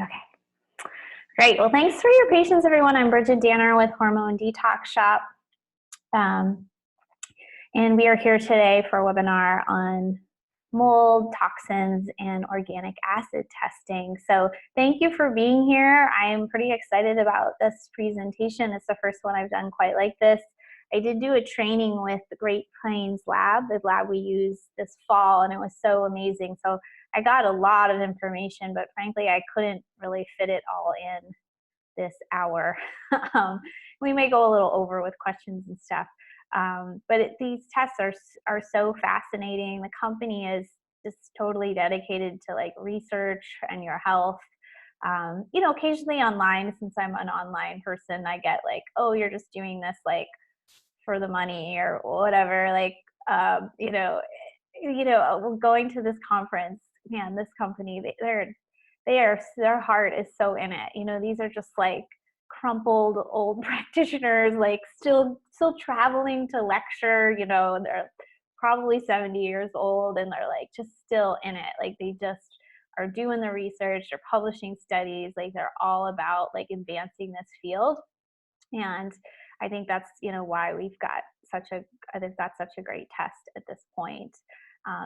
Okay, great. Well, thanks for your patience, everyone. I'm Bridget Danner with Hormone Detox Shop. And we are here today for a webinar on mold, toxins, and organic acid testing. So thank you for being here. I am pretty excited about this presentation. It's the first one I've done quite like this. I did do a training with the Great Plains Lab, the lab we used this fall, and it was so amazing. So I got a lot of information, but frankly, I couldn't really fit it all in this hour. We may go a little over with questions and stuff. But these tests are so fascinating. The company is just totally dedicated to like research and your health. You know, occasionally online, since I'm an online person, I get like, oh, you're just doing this like for the money or whatever. Like, going to this conference, man, this company, their heart is so in it. You know, these are just like crumpled old practitioners, like still traveling to lecture. You know, they're probably 70 years old and they're like just still in it. Like they just are doing the research, they're publishing studies, like they're all about like advancing this field. And I think that's, you know, why we've got such a great test at this point.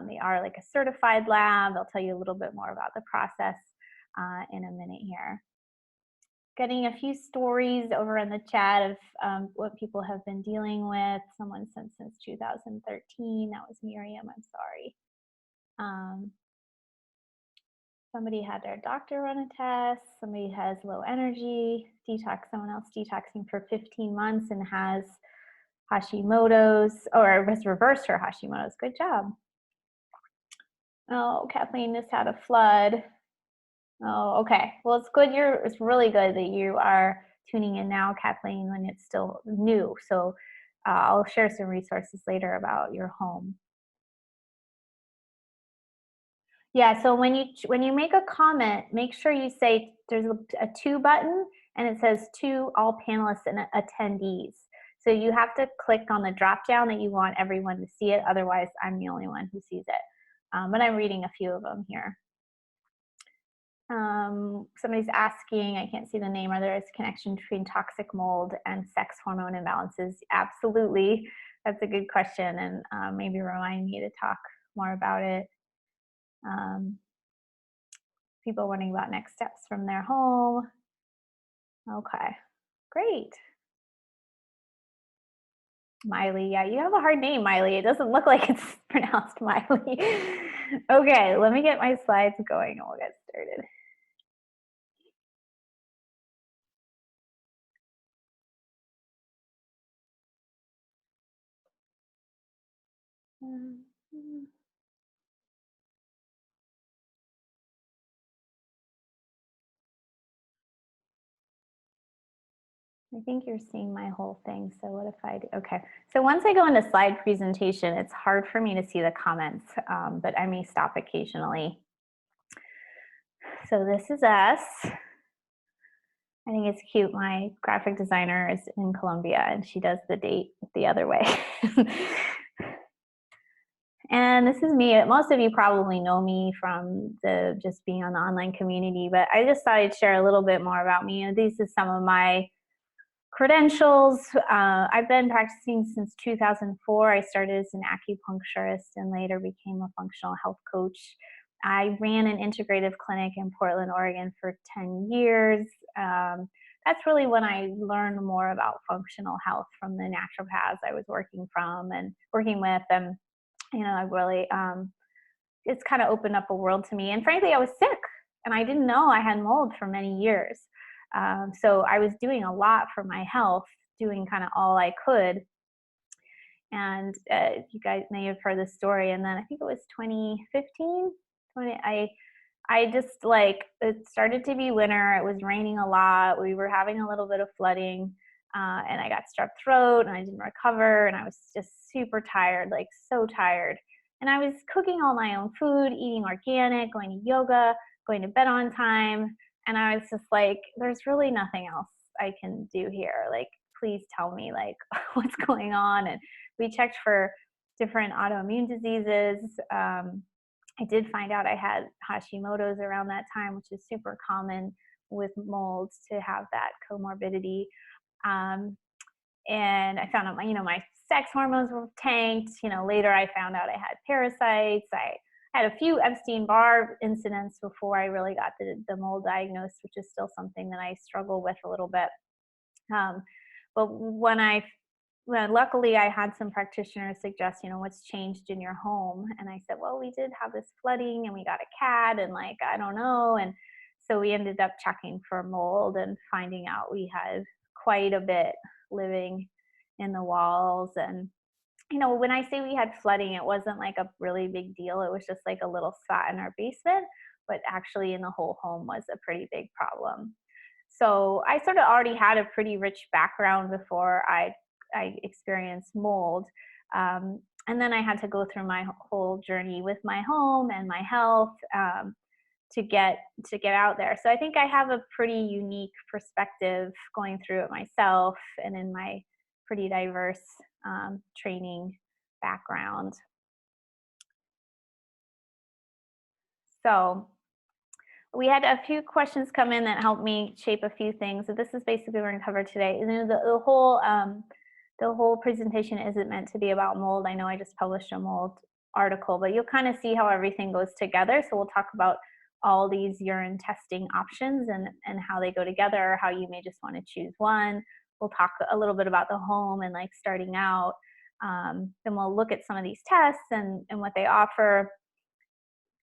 They are like a certified lab. They'll tell you a little bit more about the process in a minute here. Getting a few stories over in the chat of what people have been dealing with. Someone sent since 2013. That was Miriam. I'm sorry. Somebody had their doctor run a test. Somebody has low energy detox. Someone else detoxing for 15 months and has Hashimoto's, or has reversed her Hashimoto's. Good job. Oh, Kathleen just had a flood. Oh, okay. Well, it's good. It's really good that you are tuning in now, Kathleen, when it's still new. So I'll share some resources later about your home. Yeah, so when you make a comment, make sure you say there's a to button and it says to all panelists and attendees. So you have to click on the drop down that you want everyone to see it. Otherwise, I'm the only one who sees it. But I'm reading a few of them here. Somebody's asking, I can't see the name, are there is a connection between toxic mold and sex hormone imbalances? Absolutely. That's a good question, and maybe remind me to talk more about it. People wondering about next steps from their home. Okay, great. Miley, yeah, you have a hard name, Miley. It doesn't look like it's pronounced Miley. Okay, let me get my slides going and we'll get started. I think you're seeing my whole thing. So what if I do? Okay. So once I go into slide presentation, it's hard for me to see the comments, but I may stop occasionally. So this is us. I think it's cute. My graphic designer is in Colombia and she does the date the other way. And this is me. Most of you probably know me from just being on the online community, but I just thought I'd share a little bit more about me. And these are some of my credentials. I've been practicing since 2004. I started as an acupuncturist and later became a functional health coach. I ran an integrative clinic in Portland, Oregon for 10 years. That's really when I learned more about functional health from the naturopaths I was working with. And, you know, I really, it's kind of opened up a world to me. And frankly, I was sick and I didn't know I had mold for many years. So I was doing a lot for my health, doing kind of all I could. And you guys may have heard this story. And then I think it was 2015, I just like, it started to be winter. It was raining a lot. We were having a little bit of flooding and I got strep throat and I didn't recover. And I was just super tired, like so tired. And I was cooking all my own food, eating organic, going to yoga, going to bed on time. And I was just like, there's really nothing else I can do here. Like, please tell me like what's going on. And we checked for different autoimmune diseases. I did find out I had Hashimoto's around that time, which is super common with molds to have that comorbidity. Um, and I found out my sex hormones were tanked. Later I found out I had parasites. I had a few Epstein-Barr incidents before I really got the mold diagnosed, which is still something that I struggle with a little bit. But luckily I had some practitioners suggest, what's changed in your home? And I said, well, we did have this flooding and we got a cat and I don't know. And so we ended up checking for mold and finding out we had quite a bit living in the walls. And, when I say we had flooding, it wasn't like a really big deal. It was just like a little spot in our basement, but actually in the whole home was a pretty big problem. So I sort of already had a pretty rich background before I experienced mold. And then I had to go through my whole journey with my home and my health to get out there. So I think I have a pretty unique perspective going through it myself and in my pretty diverse training background. So we had a few questions come in that helped me shape a few things. So this is basically what we're going to cover today. And the whole presentation isn't meant to be about mold. I know I just published a mold article, but you'll kind of see how everything goes together. So we'll talk about all these urine testing options and how they go together, or how you may just want to choose one. We'll talk a little bit about the home and starting out. Then we'll look at some of these tests and what they offer.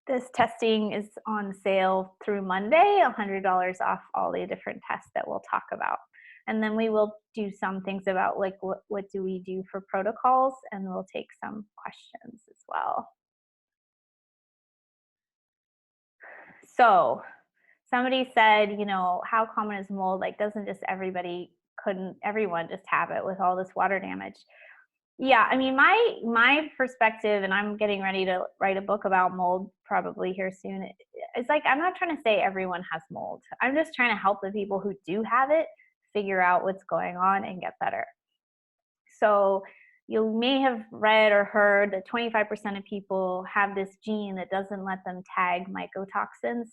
This testing is on sale through Monday, $100 off all the different tests that we'll talk about. And then we will do some things about what do we do for protocols, and we'll take some questions as well. So somebody said, how common is mold? Doesn't just everyone just have it with all this water damage? Yeah, I mean, my perspective, and I'm getting ready to write a book about mold probably here soon. It's I'm not trying to say everyone has mold. I'm just trying to help the people who do have it figure out what's going on and get better. So you may have read or heard that 25% of people have this gene that doesn't let them tag mycotoxins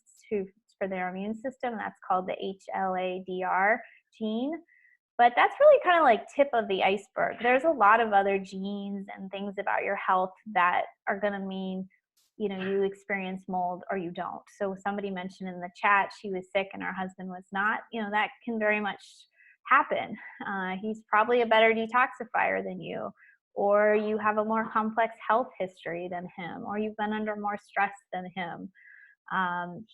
for their immune system. That's called the HLA-DR gene. But that's really kind of tip of the iceberg. There's a lot of other genes and things about your health that are going to mean, you experience mold or you don't. So somebody mentioned in the chat she was sick and her husband was not. That can very much happen. He's probably a better detoxifier than you, or you have a more complex health history than him, or you've been under more stress than him.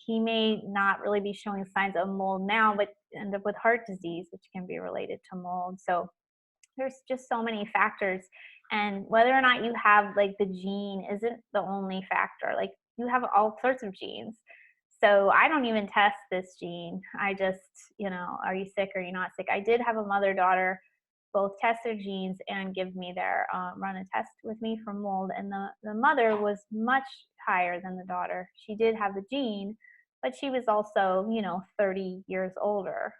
He may not really be showing signs of mold now, but end up with heart disease, which can be related to mold. So there's just so many factors, and whether or not you have the gene isn't the only factor. You have all sorts of genes. So I don't even test this gene. I just, are you sick or are you not sick? I did have a mother-daughter both test their genes and give me run a test with me for mold. And the mother was much higher than the daughter. She did have the gene, but she was also, 30 years older.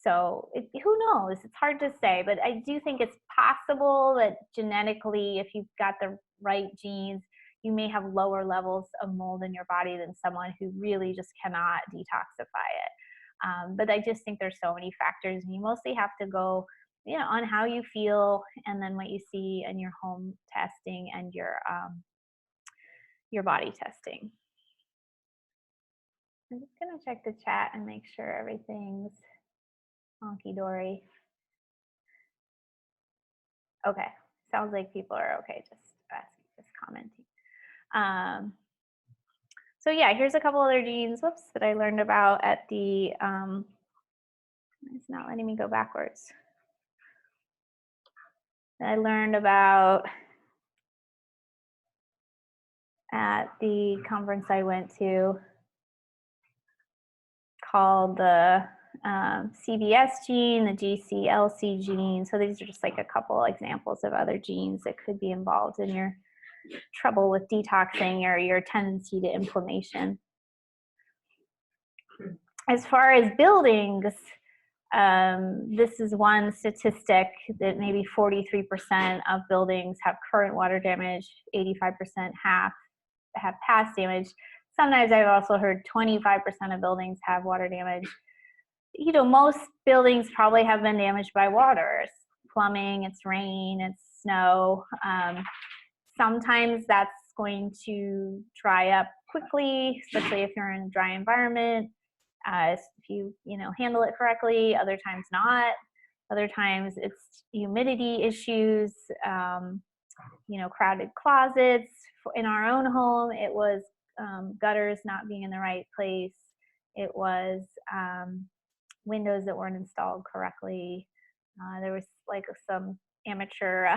So who knows? It's hard to say, but I do think it's possible that genetically, if you've got the right genes, you may have lower levels of mold in your body than someone who really just cannot detoxify it. But I just think there's so many factors, and you mostly have to go on how you feel, and then what you see in your home testing and your body testing. I'm just gonna check the chat and make sure everything's honky-dory. Okay, sounds like people are okay, just commenting. So yeah, here's a couple other genes, that I learned about at the, it's not letting me go backwards. That I learned about at the conference I went to, called the CBS gene, the GCLC gene. So these are just a couple examples of other genes that could be involved in your trouble with detoxing or your tendency to inflammation. As far as buildings, this is one statistic that maybe 43% of buildings have current water damage, 85% have have past damage. Sometimes I've also heard 25% of buildings have water damage. You know, most buildings probably have been damaged by water. It's plumbing, it's rain, it's snow. Sometimes that's going to dry up quickly, especially if you're in a dry environment. If you handle it correctly, other times not. Other times it's humidity issues, crowded closets. In our own home, it was gutters not being in the right place. It was windows that weren't installed correctly. There was like some amateur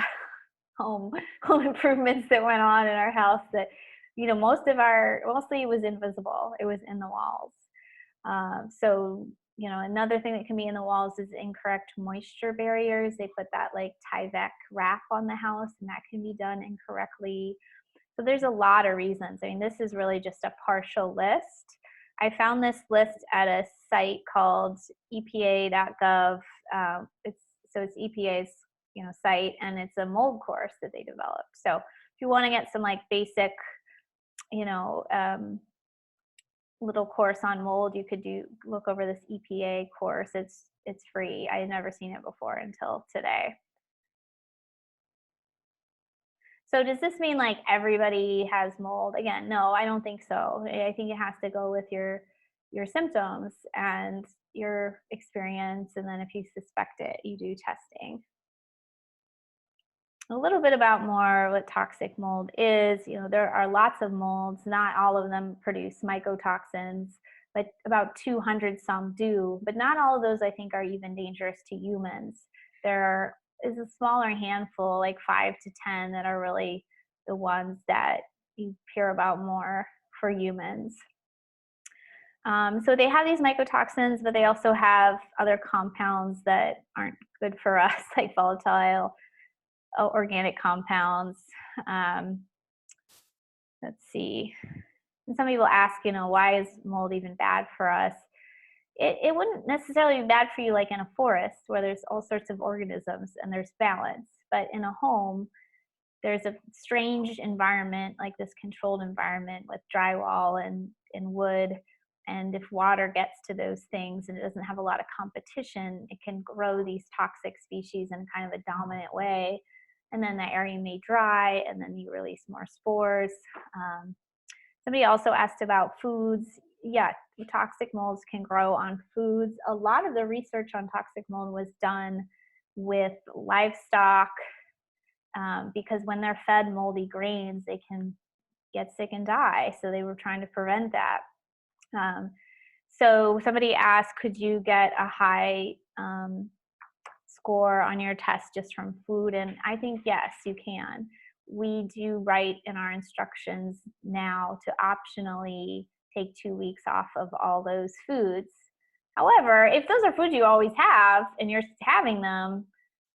home improvements that went on in our house that, mostly it was invisible. It was in the walls. So, another thing that can be in the walls is incorrect moisture barriers. They put that like Tyvek wrap on the house, and that can be done incorrectly. So there's a lot of reasons. I mean, this is really just a partial list. I found this list at a site called epa.gov. It's EPA's site, and it's a mold course that they developed. So if you want to get some like basic, little course on mold, you could look over this EPA course. It's free. I had never seen it before until today. So does this mean like everybody has mold? Again, no, I don't think so. I think it has to go with your symptoms and your experience, and then if you suspect it, you do testing. A little bit about more what toxic mold is. There are lots of molds. Not all of them produce mycotoxins, but about 200 some do. But not all of those, I think, are even dangerous to humans. There is a smaller handful, like 5 to 10, that are really the ones that you hear about more for humans. So they have these mycotoxins, but they also have other compounds that aren't good for us, like volatile organic compounds. Let's see. And some people ask, why is mold even bad for us? It wouldn't necessarily be bad for you like in a forest where there's all sorts of organisms and there's balance. But in a home, there's a strange environment, like this controlled environment with drywall and wood. And if water gets to those things and it doesn't have a lot of competition, it can grow these toxic species in kind of a dominant way. And then that area may dry, and then you release more spores. Somebody also asked about foods. Yeah, toxic molds can grow on foods. A lot of the research on toxic mold was done with livestock, because when they're fed moldy grains, they can get sick and die. So they were trying to prevent that. So somebody asked, could you get a high score on your test just from food? And I think yes, you can. We do write in our instructions now to optionally take 2 weeks off of all those foods. However, if those are foods you always have and you're having them,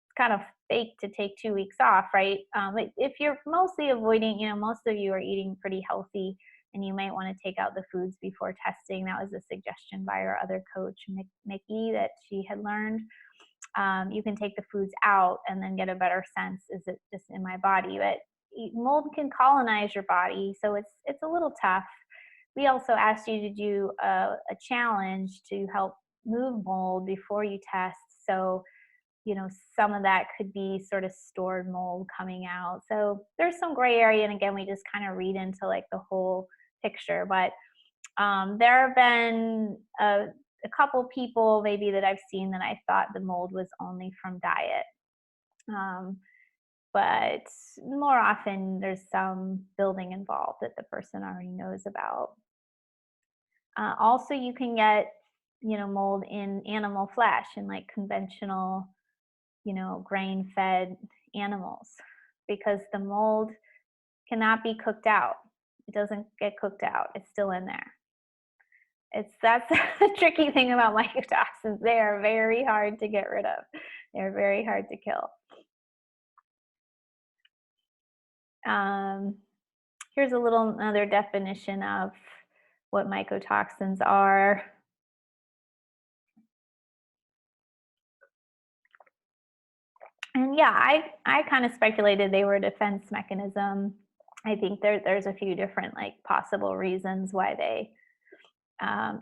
it's kind of fake to take 2 weeks off, right? If you're mostly avoiding, most of you are eating pretty healthy, and you might want to take out the foods before testing. That was a suggestion by our other coach, Mickey, that she had learned. You can take the foods out and then get a better sense, is it just in my body? But mold can colonize your body, so it's a little tough. We also asked you to do a challenge to help move mold before you test. So, some of that could be sort of stored mold coming out. So there's some gray area, and again, we just kind of read into like the whole picture. But there have been a couple people maybe that I've seen that I thought the mold was only from diet. But more often there's some building involved that the person already knows about. Also, you can get, mold in animal flesh, in like conventional, grain-fed animals, because the mold cannot be cooked out. It doesn't get cooked out. It's still in there. That's the tricky thing about mycotoxins. They are very hard to get rid of. They're very hard to kill. Here's another definition of what mycotoxins are. And yeah, I kind of speculated they were a defense mechanism. I think there's a few different like possible reasons why they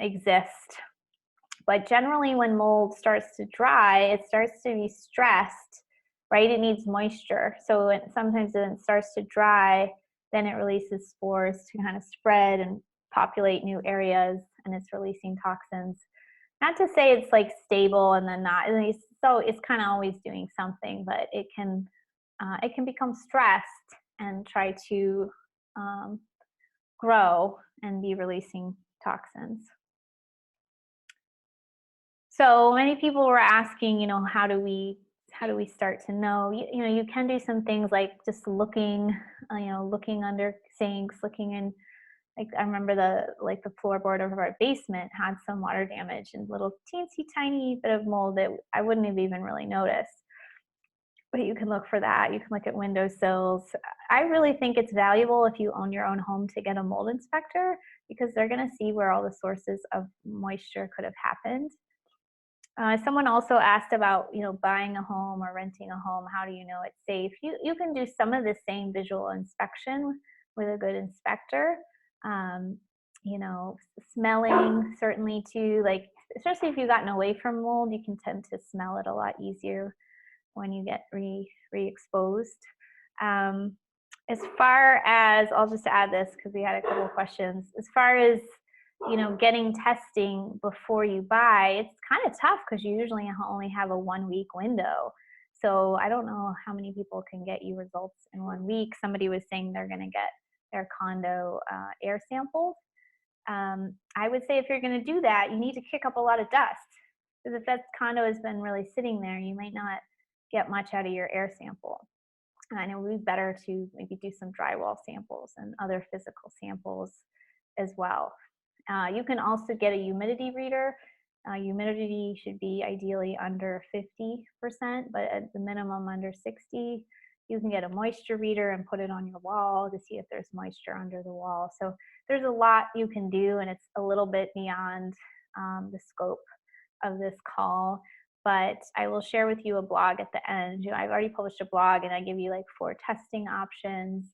exist. But generally, when mold starts to dry, it starts to be stressed, right? It needs moisture. So sometimes when it starts to dry, then it releases spores to kind of spread and populate new areas, and it's releasing toxins. Not to say it's like stable and then not. So it's kind of always doing something, but it can become stressed and try to um, grow and be releasing toxins. So many people were asking, how do we start to know? You can do some things like just looking, looking under sinks, looking in. Like I remember the floorboard of our basement had some water damage and little teensy tiny bit of mold that I wouldn't have even really noticed. But you can look for that. You can look at windowsills. I really think it's valuable if you own your own home to get a mold inspector because they're going to see where all the sources of moisture could have happened. Someone also asked about, buying a home or renting a home. How do you know it's safe? You can do some of the same visual inspection with a good inspector. Um, Smelling certainly too. Like especially if you've gotten away from mold, you can tend to smell it a lot easier when you get re-exposed. As far as, I'll just add this because we had a couple of questions. As far as getting testing before you buy, it's kind of tough because you usually only have a 1 week window. So I don't know how many people can get you results in 1 week. Somebody was saying they're going to get their condo air sampled. I would say if you're going to do that, you need to kick up a lot of dust because if that condo has been really sitting there, you might not get much out of your air sample. And it would be better to maybe do some drywall samples and other physical samples as well. You can also get a humidity reader. Humidity should be ideally under 50%, but at the minimum under 60. You can get a moisture reader and put it on your wall to see if there's moisture under the wall. So there's a lot you can do, and it's a little bit beyond the scope of this call. But I will share with you a blog at the end. I've already published a blog, and I give you like 4 testing options.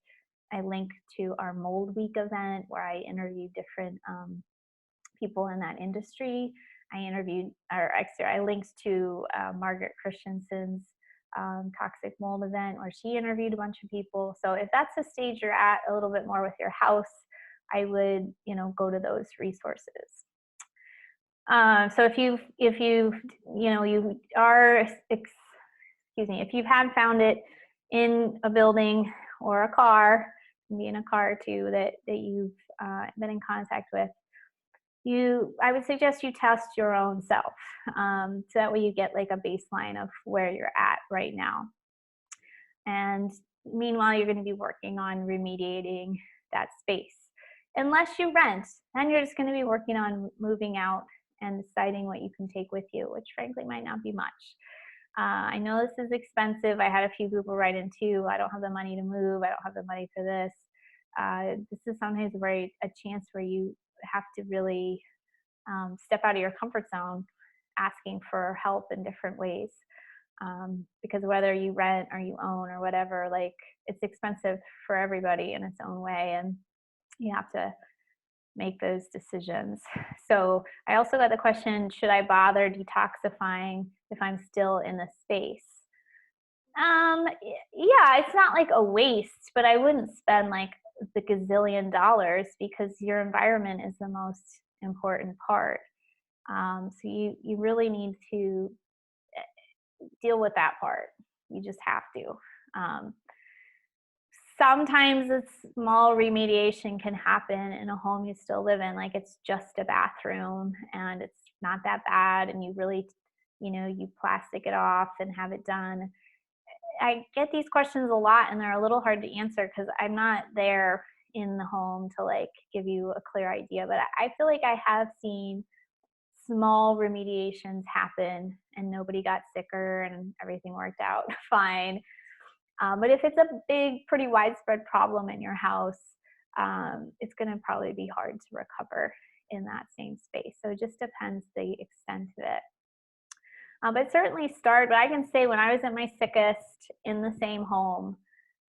I link to our Mold Week event where I interviewed different people in that industry. I linked to Margaret Christensen's toxic mold event where she interviewed a bunch of people. So if that's the stage you're at a little bit more with your house, I would, go to those resources. So if you have found it in a building or a car, maybe in a car too, that you've been in contact with, I would suggest you test your own self. So that way you get like a baseline of where you're at right now. And meanwhile, you're going to be working on remediating that space. Unless you rent, then you're just going to be working on moving out and deciding what you can take with you, which frankly might not be much. I know this is expensive. I had a few people write in too. I don't have the money to move. I don't have the money for this. This is sometimes a chance where you have to really step out of your comfort zone, asking for help in different ways. Because whether you rent or you own or whatever, like it's expensive for everybody in its own way, and you have to make those decisions. So I also got the question, should I bother detoxifying if I'm still in the space? Yeah, it's not like a waste, but I wouldn't spend like the gazillion dollars because your environment is the most important part. So you really need to deal with that part. You just have to. Sometimes a small remediation can happen in a home you still live in, like it's just a bathroom and it's not that bad, and you really, you plastic it off and have it done. I get these questions a lot, and they're a little hard to answer because I'm not there in the home to like give you a clear idea, but I feel like I have seen small remediations happen and nobody got sicker and everything worked out fine. But if it's a big, pretty widespread problem in your house, it's going to probably be hard to recover in that same space. So it just depends the extent of it. But certainly start, but I can say when I was at my sickest in the same home,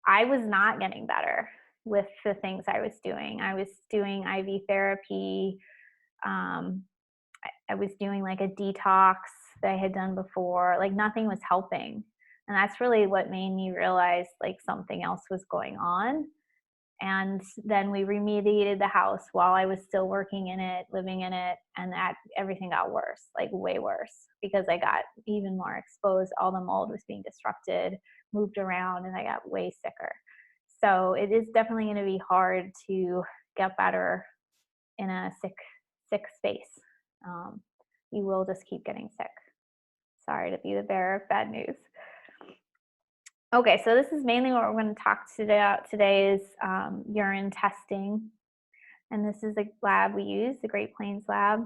I was not getting better. with the things I was doing. I was doing IV therapy. I was doing like a detox that I had done before. Like nothing was helping. And that's really what made me realize like something else was going on. And then we remediated the house while I was still working in it, living in it, and that everything got worse, like way worse, because I got even more exposed. All the mold was being disrupted, moved around, and I got way sicker. So it is definitely going to be hard to get better in a sick space. You will just keep getting sick. Sorry to be the bearer of bad news. Okay, so this is mainly what we're going to talk about today is urine testing. And this is a lab we use, the Great Plains lab.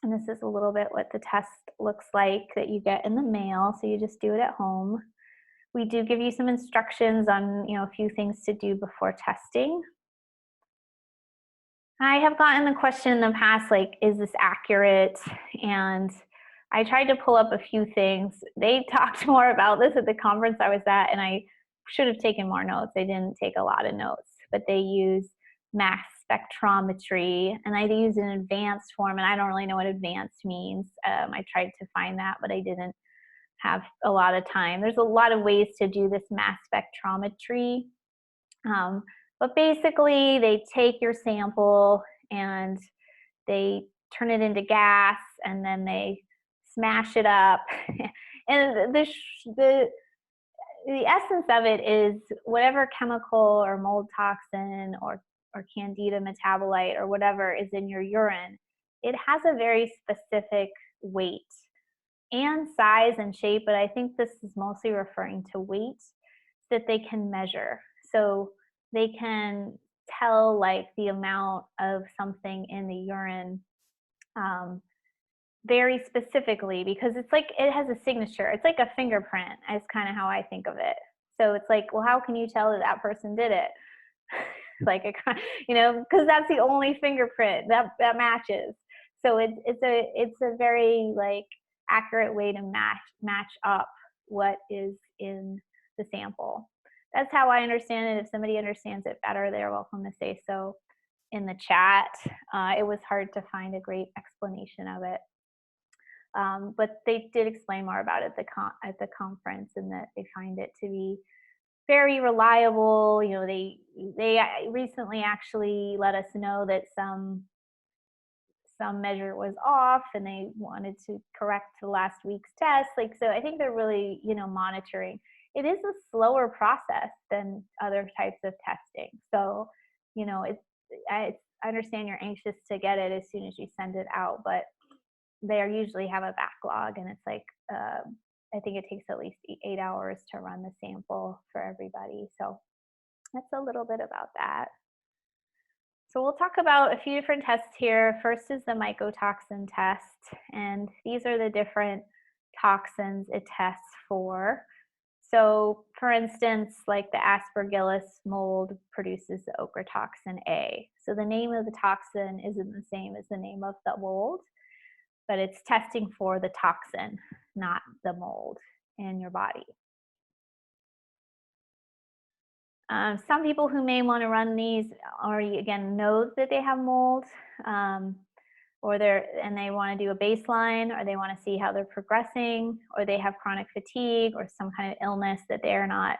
And this is a little bit what the test looks like that you get in the mail. So you just do it at home. We do give you some instructions on, a few things to do before testing. I have gotten the question in the past, like, is this accurate? And I tried to pull up a few things. They talked more about this at the conference I was at, and I should have taken more notes. I didn't take a lot of notes, but they use mass spectrometry, and I use an advanced form, and I don't really know what advanced means. I tried to find that, but I didn't have a lot of time. There's a lot of ways to do this mass spectrometry. But basically, they take your sample and they turn it into gas, and then they smash it up. And the essence of it is whatever chemical or mold toxin or candida metabolite or whatever is in your urine, it has a very specific weight and size and shape, but I think this is mostly referring to weight that they can measure. So they can tell like the amount of something in the urine very specifically, because it's like it has a signature. It's like a fingerprint is kind of how I think of it. So it's like, well, how can you tell that that person did it? Like, because that's the only fingerprint that matches. So it's a very like accurate way to match up what is in the sample. That's how I understand it. If somebody understands it better, they're welcome to say so in the chat. It was hard to find a great explanation of it. But they did explain more about it at the conference, and that they find it to be very reliable. They recently actually let us know that some measure was off, and they wanted to correct the last week's test. So I think they're really monitoring. It is a slower process than other types of testing. So I understand you're anxious to get it as soon as you send it out, but they usually have a backlog, and it's like I think it takes at least 8 hours to run the sample for everybody. So that's a little bit about that. So we'll talk about a few different tests here. First is the mycotoxin test, and these are the different toxins it tests for. So for instance, like the Aspergillus mold produces the ochratoxin A. So the name of the toxin isn't the same as the name of the mold, but it's testing for the toxin, not the mold in your body. Some people who may want to run these already, again, know that they have mold, or they want to do a baseline, or they want to see how they're progressing, or they have chronic fatigue or some kind of illness that they're not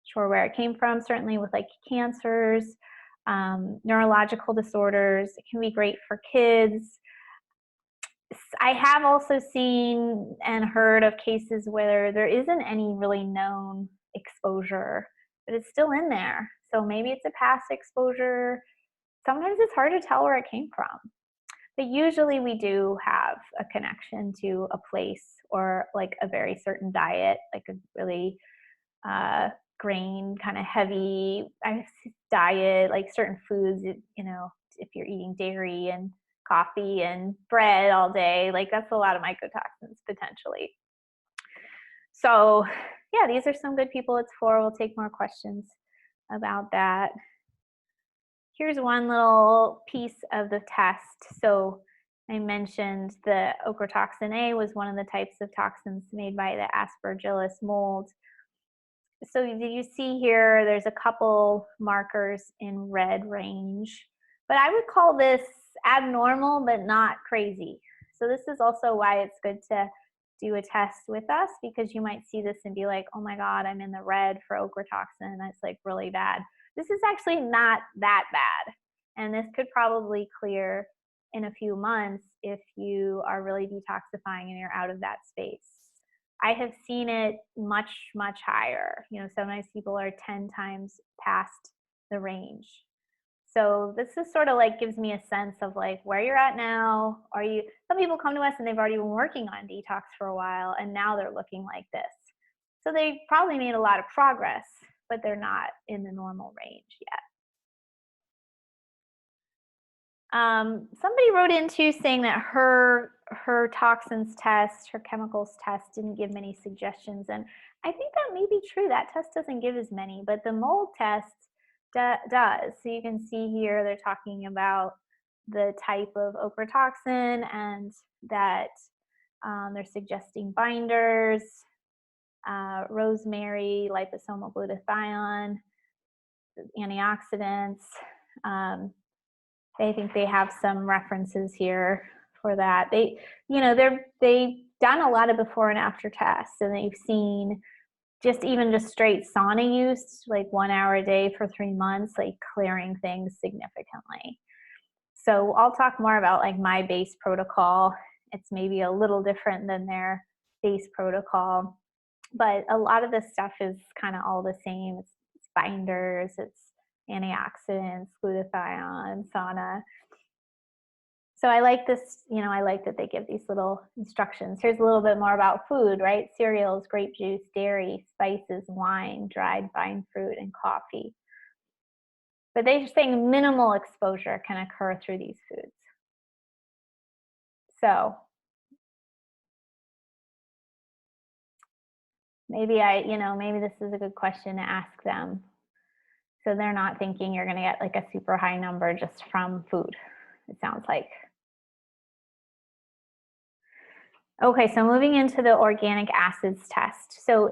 sure where it came from. Certainly with like cancers, neurological disorders, it can be great for kids. I have also seen and heard of cases where there isn't any really known exposure, but it's still in there. So maybe it's a past exposure. Sometimes it's hard to tell where it came from. But usually we do have a connection to a place or like a very certain diet, like a really grain kind of heavy diet, like certain foods, if you're eating dairy and coffee and bread all day, like that's a lot of mycotoxins potentially. So yeah, these are some good people it's for. We'll take more questions about that. Here's one little piece of the test. So I mentioned the ochratoxin A was one of the types of toxins made by the Aspergillus mold. So did you see here, there's a couple markers in red range, but I would call this abnormal, but not crazy. So this is also why it's good to do a test with us, because you might see this and be like, oh my God, I'm in the red for ochratoxin. That's like really bad. This is actually not that bad. And this could probably clear in a few months if you are really detoxifying and you're out of that space. I have seen it much, much higher. You know, sometimes people are 10 times past the range. So this is sort of like gives me a sense of like where you're at now. Are you, some people come to us and they've already been working on detox for a while and now they're looking like this. So they probably made a lot of progress, but they're not in the normal range yet. Somebody wrote into saying that her toxins test, her chemicals test didn't give many suggestions. And I think that may be true. That test doesn't give as many, but the mold test does. So you can see here they're talking about the type of ochratoxin and that they're suggesting binders, rosemary, liposomal glutathione, antioxidants. I think they have some references here for that. They, you know, they've done a lot of before and after tests, and they've seen even just straight sauna use, like 1 hour a day for 3 months, like clearing things significantly. So I'll talk more about like my base protocol. It's maybe a little different than their base protocol, but a lot of this stuff is kind of all the same. It's binders, it's antioxidants, glutathione, sauna. So I like this, you know, I like that they give these little instructions. Here's a little bit more about food, right? Cereals, grape juice, dairy, spices, wine, dried vine fruit, and coffee. But they're saying minimal exposure can occur through these foods. So maybe maybe this is a good question to ask them. So they're not thinking you're going to get like a super high number just from food, it sounds like. Okay, so moving into the organic acids test. So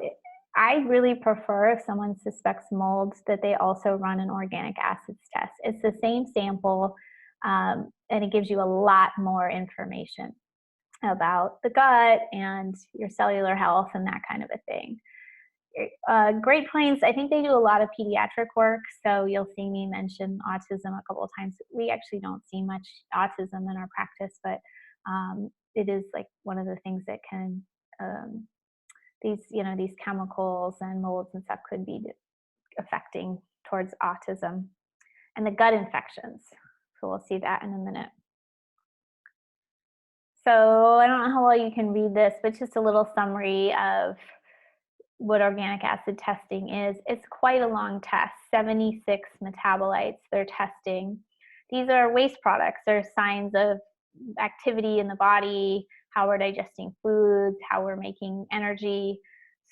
I really prefer, if someone suspects mold, that they also run an organic acids test. It's the same sample, and it gives you a lot more information about the gut and your cellular health and that kind of a thing. Great Plains, I think they do a lot of pediatric work, so you'll see me mention autism a couple of times. We actually don't see much autism in our practice, but it is like one of the things that can these chemicals and molds and stuff could be affecting towards autism and the gut infections. So we'll see that in a minute. So I don't know how well you can read this, but just a little summary of what organic acid testing is. It's quite a long test, 76 metabolites they're testing. These are waste products. They're signs of activity in the body, how we're digesting foods, how we're making energy.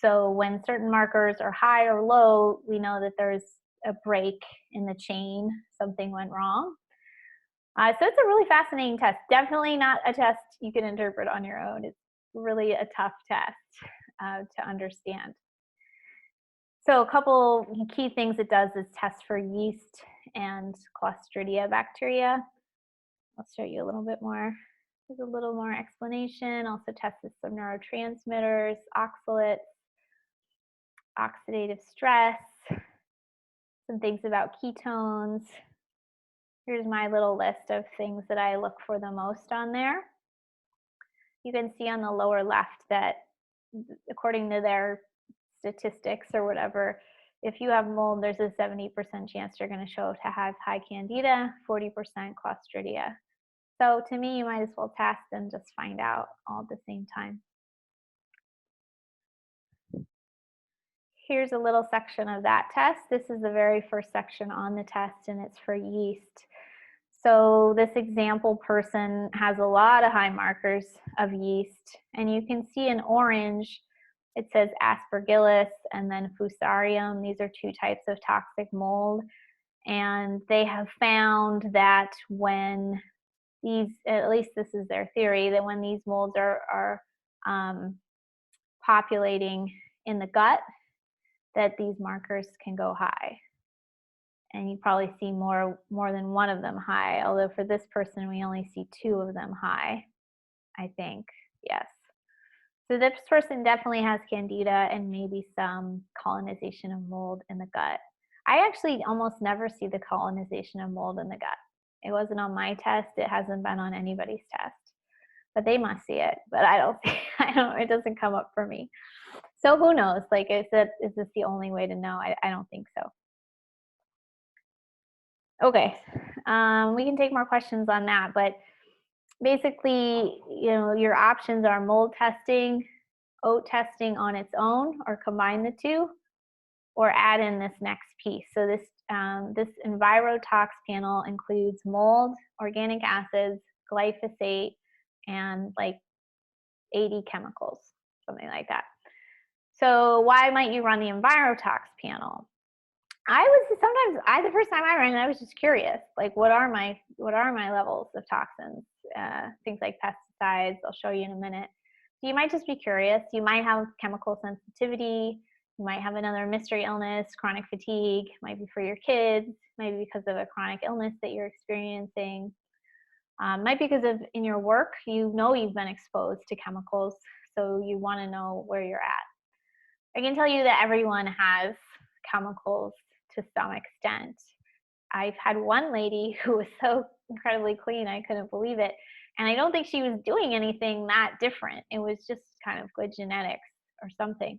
So when certain markers are high or low, we know that there's a break in the chain, something went wrong. So it's a really fascinating test. Definitely not a test you can interpret on your own. It's really a tough test to understand. So a couple key things it does is test for yeast and Clostridia bacteria. I'll show you a little bit more. There's a little more explanation. Also tests some neurotransmitters, oxalates, oxidative stress, some things about ketones. Here's my little list of things that I look for the most on there. You can see on the lower left that according to their statistics or whatever, if you have mold, there's a 70% chance you're going to show to have high candida, 40% Clostridia. So to me, you might as well test and just find out all at the same time. Here's a little section of that test. This is the very first section on the test, and it's for yeast. So this example person has a lot of high markers of yeast, and you can see in orange, it says Aspergillus and then Fusarium. These are two types of toxic mold, and they have found that when these, at least this is their theory, that when these molds are populating in the gut, that these markers can go high. And you probably see more than one of them high, although for this person, we only see 2 of them high, I think. Yes. So this person definitely has candida and maybe some colonization of mold in the gut. I actually almost never see the colonization of mold in the gut. It wasn't on my test. It hasn't been on anybody's test. But they must see it. But I don't see, it doesn't come up for me. So who knows? Like, is this the only way to know? I don't think so. Okay, we can take more questions on that, but basically, your options are mold testing, oat testing on its own, or combine the two, or add in this next piece. So this Envirotox panel includes mold, organic acids, glyphosate, and like 80 chemicals, something like that. So why might you run the Envirotox panel? The first time I ran it, I was just curious, like what are my levels of toxins, things like pesticides. I'll show you in a minute. So you might just be curious. You might have chemical sensitivity. You might have another mystery illness, chronic fatigue. Might be for your kids. Might be because of a chronic illness that you're experiencing. Might be because of in your work, you've been exposed to chemicals, so you want to know where you're at. I can tell you that everyone has chemicals to some extent. I've had one lady who was so incredibly clean, I couldn't believe it. And I don't think she was doing anything that different. It was just kind of good genetics or something.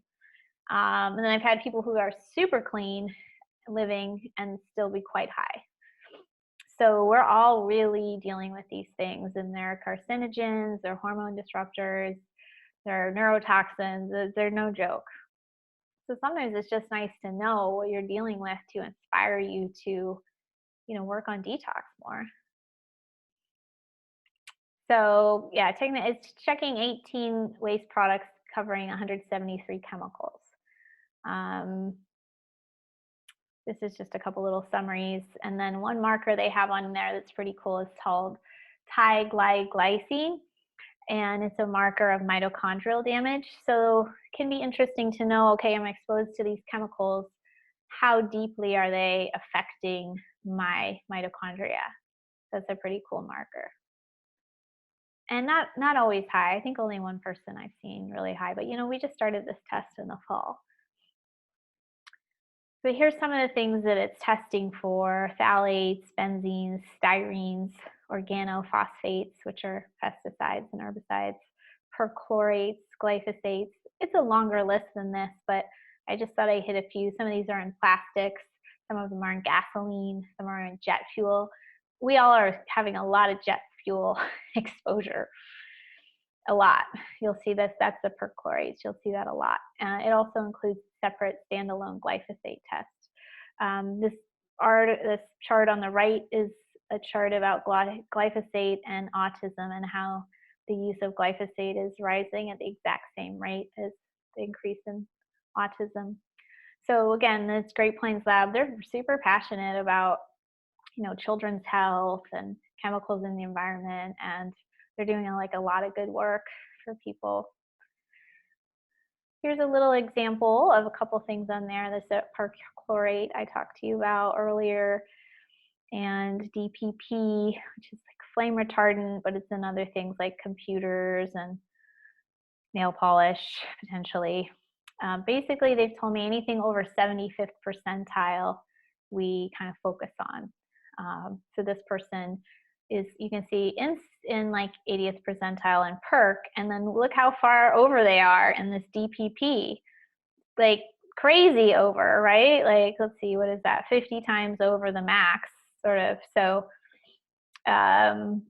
And then I've had people who are super clean living and still be quite high. So we're all really dealing with these things, and they're carcinogens, they're hormone disruptors, they're neurotoxins, they're no joke. So sometimes it's just nice to know what you're dealing with to inspire you to, work on detox more. So yeah, it's checking 18 waste products covering 173 chemicals. This is just a couple little summaries. And then one marker they have on there that's pretty cool is called Ti-glycine. And it's a marker of mitochondrial damage. So it can be interesting to know, okay, I'm exposed to these chemicals. How deeply are they affecting my mitochondria? That's a pretty cool marker. And not always high. I think only one person I've seen really high, but we just started this test in the fall. So here's some of the things that it's testing for: phthalates, benzenes, styrenes, organophosphates, which are pesticides and herbicides, perchlorates, glyphosates. It's a longer list than this, but I just thought I'd hit a few. Some of these are in plastics, some of them are in gasoline, some are in jet fuel. We all are having a lot of jet fuel exposure. A lot. You'll see this, that's the perchlorates. You'll see that a lot. It also includes separate standalone glyphosate test. This chart on the right is a chart about glyphosate and autism and how the use of glyphosate is rising at the exact same rate as the increase in autism. So again, this Great Plains Lab, they're super passionate about children's health and chemicals in the environment, and they're doing a lot of good work for people. Here's a little example of a couple things on there. This perchlorate I talked to you about earlier, and DPP, which is like flame retardant, but it's in other things like computers and nail polish, potentially. Basically, they've told me anything over 75th percentile, we kind of focus on. So this person is, you can see in like 80th percentile in perc, and then look how far over they are in this DPP, like crazy over, right? Like, let's see, what is that? 50 times over the max, sort of. So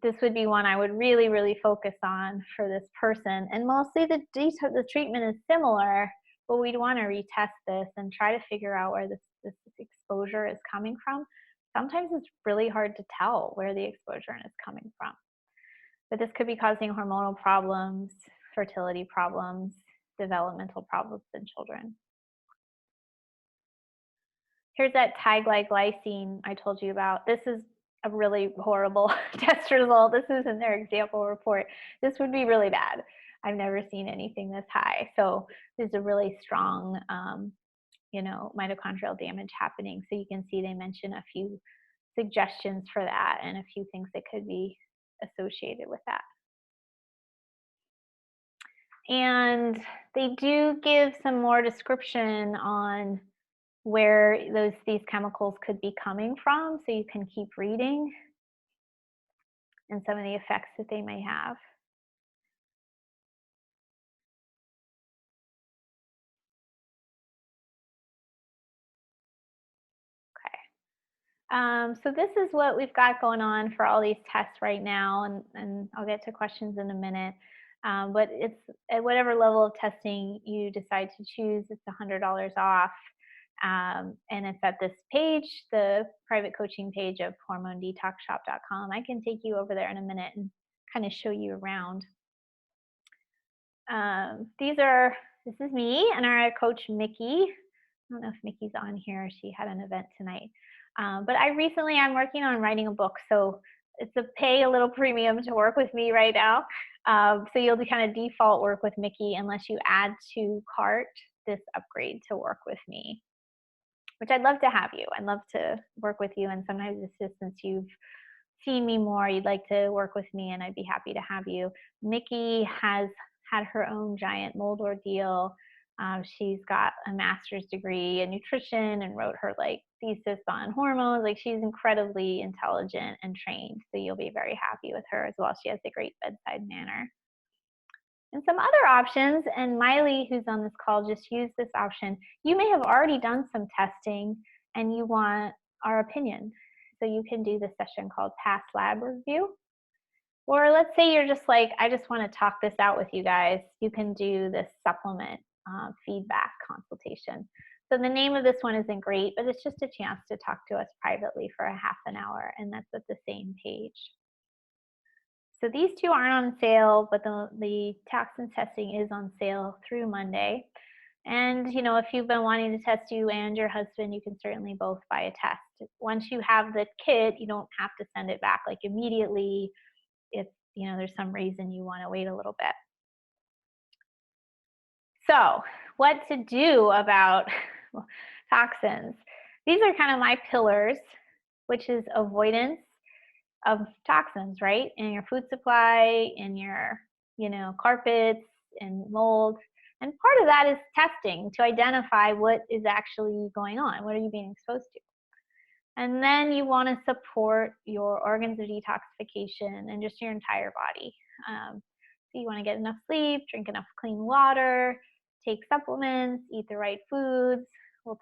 this would be one I would really, really focus on for this person. And mostly the treatment is similar, but we'd want to retest this and try to figure out where this exposure is coming from. Sometimes it's really hard to tell where the exposure is coming from. But this could be causing hormonal problems, fertility problems, developmental problems in children. Here's that Ti-glycine I told you about. This is a really horrible test result. This is in their example report. This would be really bad. I've never seen anything this high. So this is a really strong mitochondrial damage happening. So you can see they mention a few suggestions for that and a few things that could be associated with that. And they do give some more description on where these chemicals could be coming from, so you can keep reading and some of the effects that they may have. So this is what we've got going on for all these tests right now, and I'll get to questions in a minute. But it's at whatever level of testing you decide to choose, it's $100 off. And it's at this page, the private coaching page of hormonedetoxshop.com. I can take you over there in a minute and kind of show you around. This is me and our coach, Mickey. I don't know if Mickey's on here. She had an event tonight. But I'm working on writing a book. So it's pay a little premium to work with me right now. So you'll kind of default work with Mickey unless you add to cart this upgrade to work with me, which I'd love to have you. I'd love to work with you. And sometimes it's just since you've seen me more, you'd like to work with me, and I'd be happy to have you. Mickey has had her own giant mold ordeal. She's got a master's degree in nutrition and wrote her thesis on hormones. She's incredibly intelligent and trained, so you'll be very happy with her as well. She has a great bedside manner. And some other options, and Miley, who's on this call, just used this option. You may have already done some testing and you want our opinion. So you can do this session called Past Lab Review. Or let's say you're just I just want to talk this out with you guys. You can do this supplement feedback consultation. So the name of this one isn't great, but it's just a chance to talk to us privately for a half an hour, and that's at the same page. So these two aren't on sale, but the toxin testing is on sale through Monday. And if you've been wanting to test you and your husband, you can certainly both buy a test. Once you have the kit, you don't have to send it back immediately if there's some reason you want to wait a little bit. So what to do about toxins? These are kind of my pillars, which is avoidance of toxins, right? In your food supply, in your, carpets and mold. And part of that is testing to identify what is actually going on. What are you being exposed to? And then you want to support your organs of detoxification and just your entire body. So you want to get enough sleep, drink enough clean water, take supplements, eat the right foods. We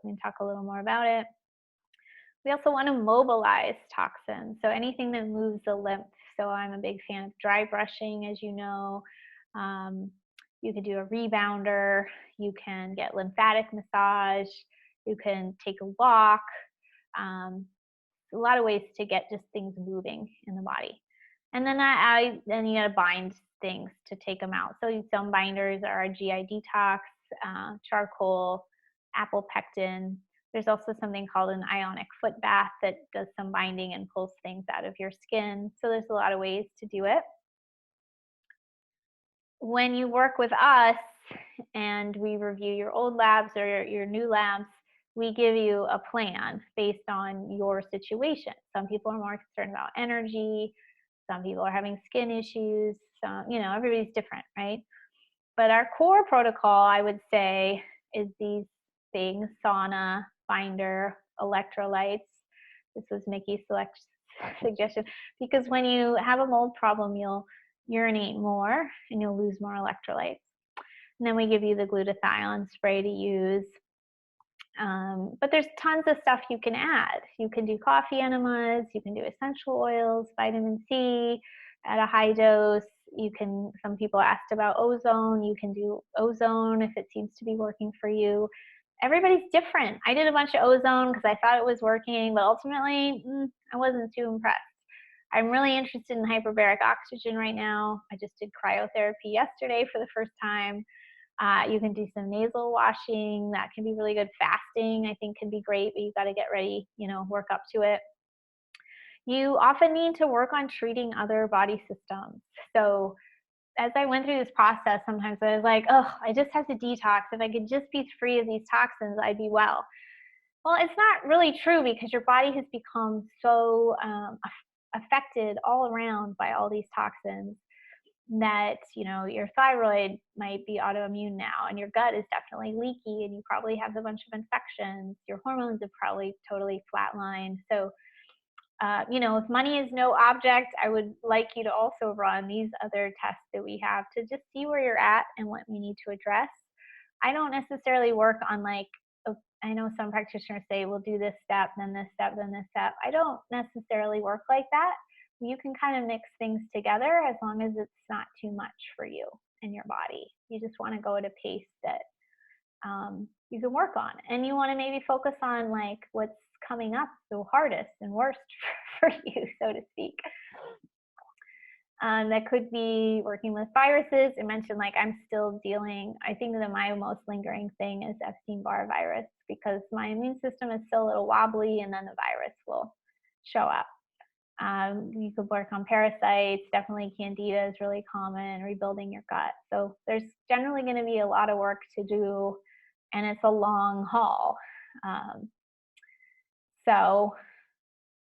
can talk a little more about it. We also want to mobilize toxins, so anything that moves the lymph. So I'm a big fan of dry brushing, as you know. You can do a rebounder. You can get lymphatic massage. You can take a walk. A lot of ways to get just things moving in the body. And then then you got to bind things to take them out. So some binders are GI detox, charcoal, apple pectin. There's also something called an ionic foot bath that does some binding and pulls things out of your skin. So there's a lot of ways to do it. When you work with us and we review your old labs or your new labs, we give you a plan based on your situation. Some people are more concerned about energy. Some people are having skin issues. Some, everybody's different, right? But our core protocol, I would say, is these things: sauna, binder, electrolytes. This was Mickey's suggestion, because when you have a mold problem, you'll urinate more and you'll lose more electrolytes. And then we give you the glutathione spray to use. But there's tons of stuff you can add. You can do coffee enemas, you can do essential oils, vitamin C at a high dose. Some people asked about ozone. You can do ozone if it seems to be working for you. Everybody's different. I did a bunch of ozone because I thought it was working, but ultimately I wasn't too impressed. I'm really interested in hyperbaric oxygen right now. I just did cryotherapy yesterday for the first time. You can do some nasal washing. That can be really good. Fasting, I think, can be great, but you've got to get ready, work up to it. You often need to work on treating other body systems. So as I went through this process, sometimes I was like, oh, I just have to detox. If I could just be free of these toxins, I'd be well. Well, it's not really true, because your body has become so affected all around by all these toxins that, you know, your thyroid might be autoimmune now, and your gut is definitely leaky, and you probably have a bunch of infections. Your hormones have probably totally flatlined. So, you know, if money is no object, I would like you to also run these other tests that we have to just see where you're at and what we need to address. I don't necessarily work on like, I know some practitioners say, we'll do this step, then this step, then this step. I don't necessarily work like that. You can kind of mix things together as long as it's not too much for you and your body. You just want to go at a pace that you can work on. And you want to maybe focus on like what's coming up the hardest and worst for you, so to speak. That could be working with viruses. I mentioned, like, I'm still dealing, I think that my most lingering thing is Epstein-Barr virus, because my immune system is still a little wobbly, and then the virus will show up. You could work on parasites. Definitely candida is really common, rebuilding your gut. So there's generally going to be a lot of work to do, and it's a long haul.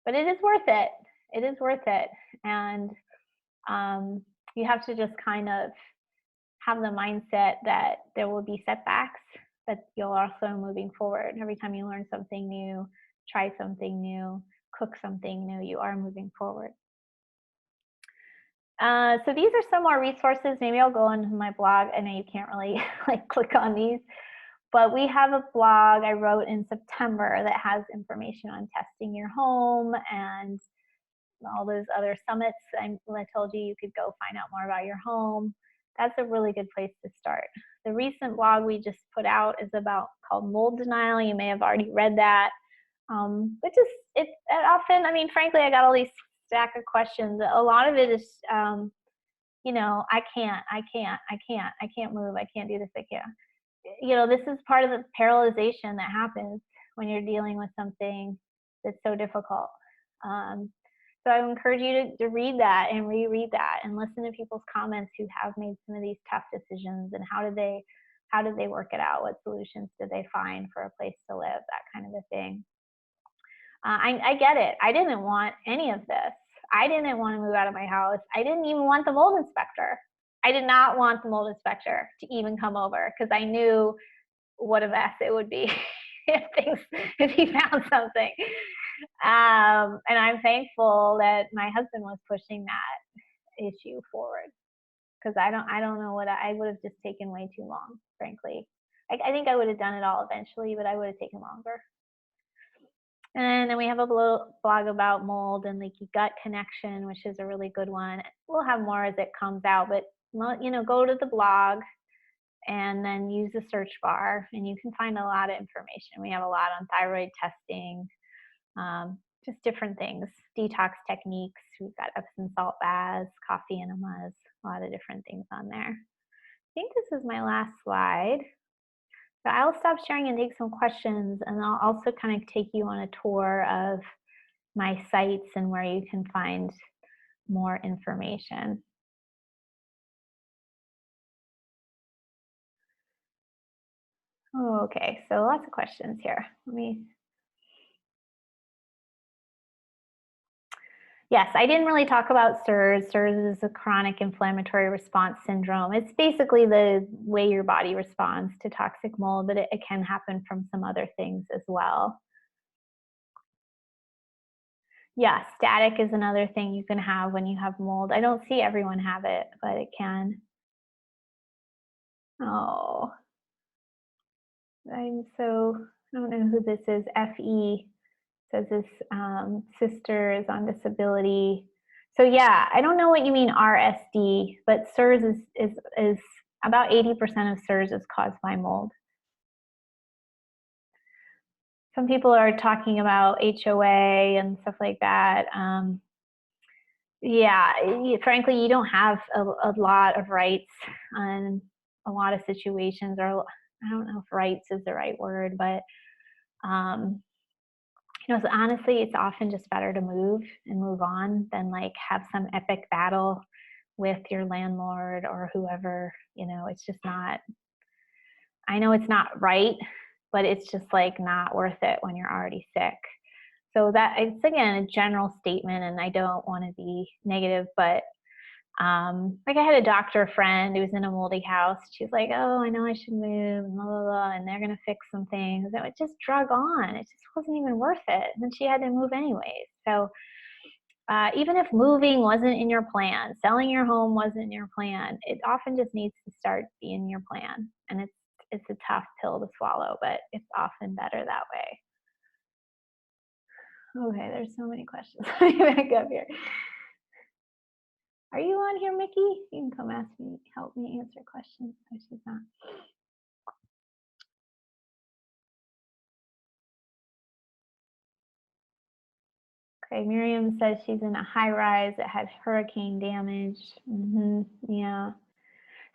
But it is worth it. It is worth it. And you have to just kind of have the mindset that there will be setbacks, but you're also moving forward. Every time you learn something new, try something new, cook something new, you are moving forward. So these are some more resources. Maybe I'll go on my blog. I know you can't really like click on these, but we have a blog I wrote in September that has information on testing your home and all those other summits I told you could go find out more about your home. That's a really good place to start. The recent blog we just put out is called Mold Denial. You may have already read that. But just it often, I mean, frankly, I got all these stack of questions. A lot of it is, you know, I can't move, I can't do this, I can't. You know, this is part of the paralyzation that happens when you're dealing with something that's so difficult. So I encourage you to read that and reread that and listen to people's comments who have made some of these tough decisions, and how did they work it out? What solutions did they find for a place to live? That kind of a thing. I get it. I didn't want any of this. I didn't want to move out of my house. I didn't even want the mold inspector. I did not want the mold inspector to even come over, because I knew what a mess it would be if he found something. And I'm thankful that my husband was pushing that issue forward, because I don't know what I would have just taken way too long, frankly. I think I would have done it all eventually, but I would have taken longer. And then we have a blog about mold and leaky gut connection, which is a really good one. We'll have more as it comes out, but you know, go to the blog and then use the search bar, and you can find a lot of information. We have a lot on thyroid testing, just different things, detox techniques. We've got Epsom salt baths, coffee enemas, a lot of different things on there. I think this is my last slide. So I'll stop sharing and take some questions, and I'll also kind of take you on a tour of my sites and where you can find more information. Oh, okay, so lots of questions here. Yes, I didn't really talk about SIRS. SIRS is a chronic inflammatory response syndrome. It's basically the way your body responds to toxic mold, but it can happen from some other things as well. Yeah, static is another thing you can have when you have mold. I don't see everyone have it, but it can. Oh, I don't know who this is. FE says his sister is on disability. So yeah, I don't know what you mean RSD, but SIRS is about 80% of SIRS is caused by mold. Some people are talking about HOA and stuff like that. Yeah, frankly, you don't have a lot of rights on a lot of situations, or I don't know if rights is the right word, but you know, so honestly, it's often just better to move and move on than like have some epic battle with your landlord or whoever. It's just not, I know it's not right, but it's just like not worth it when you're already sick. So that it's again a general statement, and I don't want to be negative, but like I had a doctor friend who was in a moldy house. She's like, "Oh, I know I should move, and blah blah blah, and they're gonna fix some things." And it just drug on. It just wasn't even worth it. And then she had to move anyways. So even if moving wasn't in your plan, selling your home wasn't in your plan, it often just needs to start being your plan. And it's a tough pill to swallow, but it's often better that way. Okay, there's so many questions. Let me back up here. Are you on here, Mickey? You can come ask me, help me answer questions. No, she's not. Okay, Miriam says she's in a high rise that had hurricane damage. Yeah.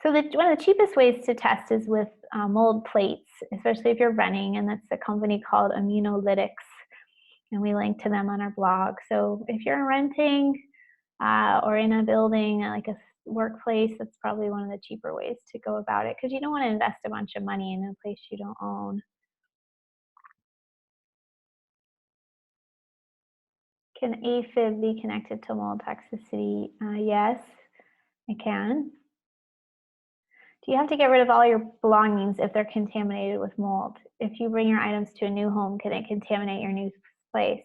So one of the cheapest ways to test is with mold plates, especially if you're renting, and that's a company called Immunolytics, and we link to them on our blog. So if you're renting or in a building like a workplace, that's probably one of the cheaper ways to go about it, because you don't want to invest a bunch of money in a place you don't own. Can AFib be connected to mold toxicity? Yes, it can. Do you have to get rid of all your belongings if they're contaminated with mold? If you bring your items to a new home, can it contaminate your new place?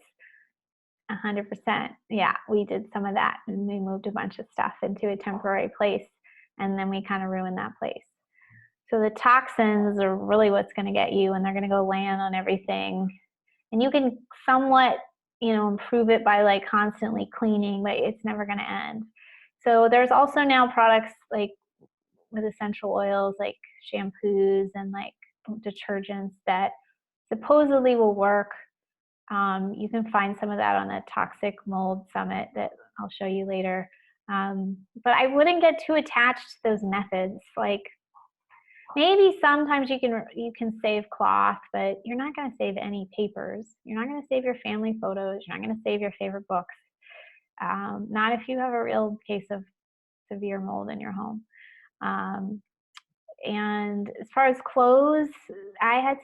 100%. Yeah, we did some of that, and we moved a bunch of stuff into a temporary place, and then we kind of ruined that place. So the toxins are really what's going to get you, and they're going to go land on everything. And you can somewhat, improve it by like constantly cleaning, but it's never going to end. So there's also now products like with essential oils, like shampoos and like detergents that supposedly will work. You can find some of that on the Toxic Mold Summit that I'll show you later. But I wouldn't get too attached to those methods. Like maybe sometimes you can save cloth, but you're not going to save any papers. You're not going to save your family photos. You're not going to save your favorite books. Not if you have a real case of severe mold in your home. And as far as clothes, I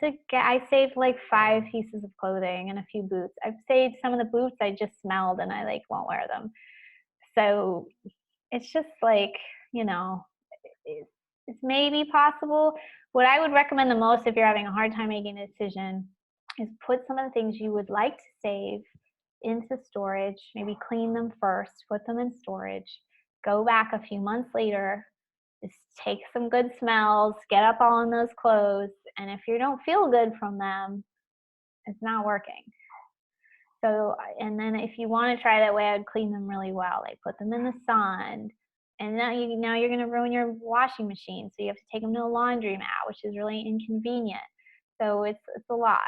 saved like 5 pieces of clothing and a few boots. I've saved some of the boots I just smelled and I like won't wear them. So it's just like, it's maybe possible. What I would recommend the most if you're having a hard time making a decision is put some of the things you would like to save into storage, maybe clean them first, put them in storage, go back a few months later, just take some good smells, get up all in those clothes, and if you don't feel good from them, it's not working. So, and then if you want to try that way, I would clean them really well, like put them in the sun. And now you're going to ruin your washing machine, so you have to take them to a laundromat, which is really inconvenient. So it's a lot.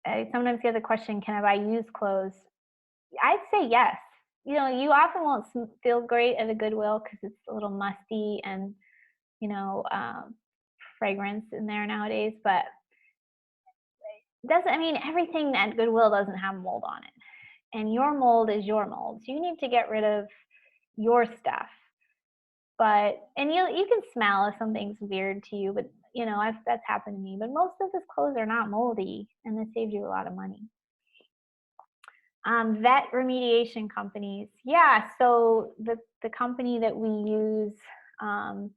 I sometimes get the question, can I buy used clothes? I'd say yes. You often won't feel great at a Goodwill because it's a little musty and, fragrance in there nowadays, but everything at Goodwill doesn't have mold on it. And your mold is your mold. So you need to get rid of your stuff. And you can smell if something's weird to you, but that's happened to me. But most of these clothes are not moldy, and this saves you a lot of money. Vet remediation companies. Yeah, so the company that we use, hold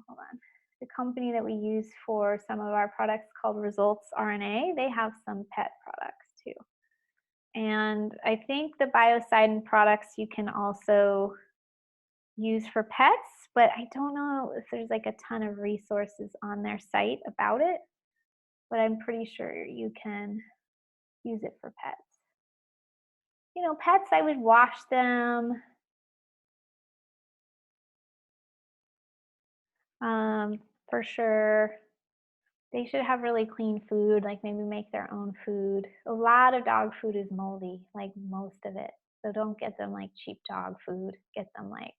on. The company that we use for some of our products called Results RNA, they have some pet products too. And I think the biocidin products you can also use for pets, but I don't know if there's like a ton of resources on their site about it, but I'm pretty sure you can use it for pets. Pets, I would wash them. For sure. They should have really clean food, like maybe make their own food. A lot of dog food is moldy, like most of it. So don't get them like cheap dog food. Get them like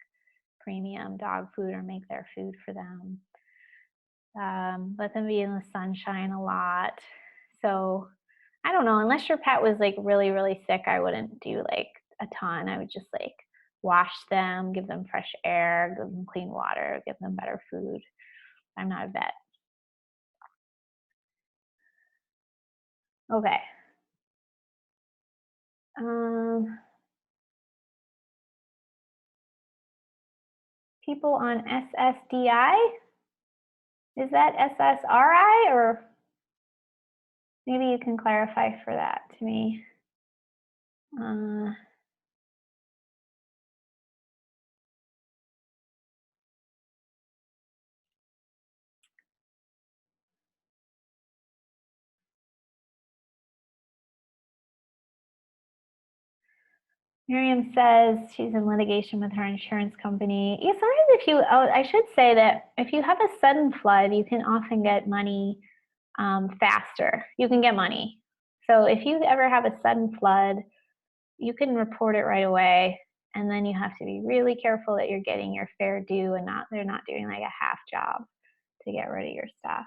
premium dog food or make their food for them. Let them be in the sunshine a lot. So I don't know, unless your pet was like really, really sick, I wouldn't do like a ton. I would just like wash them, give them fresh air, give them clean water, give them better food. I'm not a vet. Okay. People on SSDI? Is that SSRI, or maybe you can clarify for that to me? Miriam says she's in litigation with her insurance company. Yeah, sometimes if you, I should say that if you have a sudden flood, you can often get money faster. You can get money. So if you ever have a sudden flood, you can report it right away. And then you have to be really careful that you're getting your fair due and they're not doing like a half job to get rid of your stuff.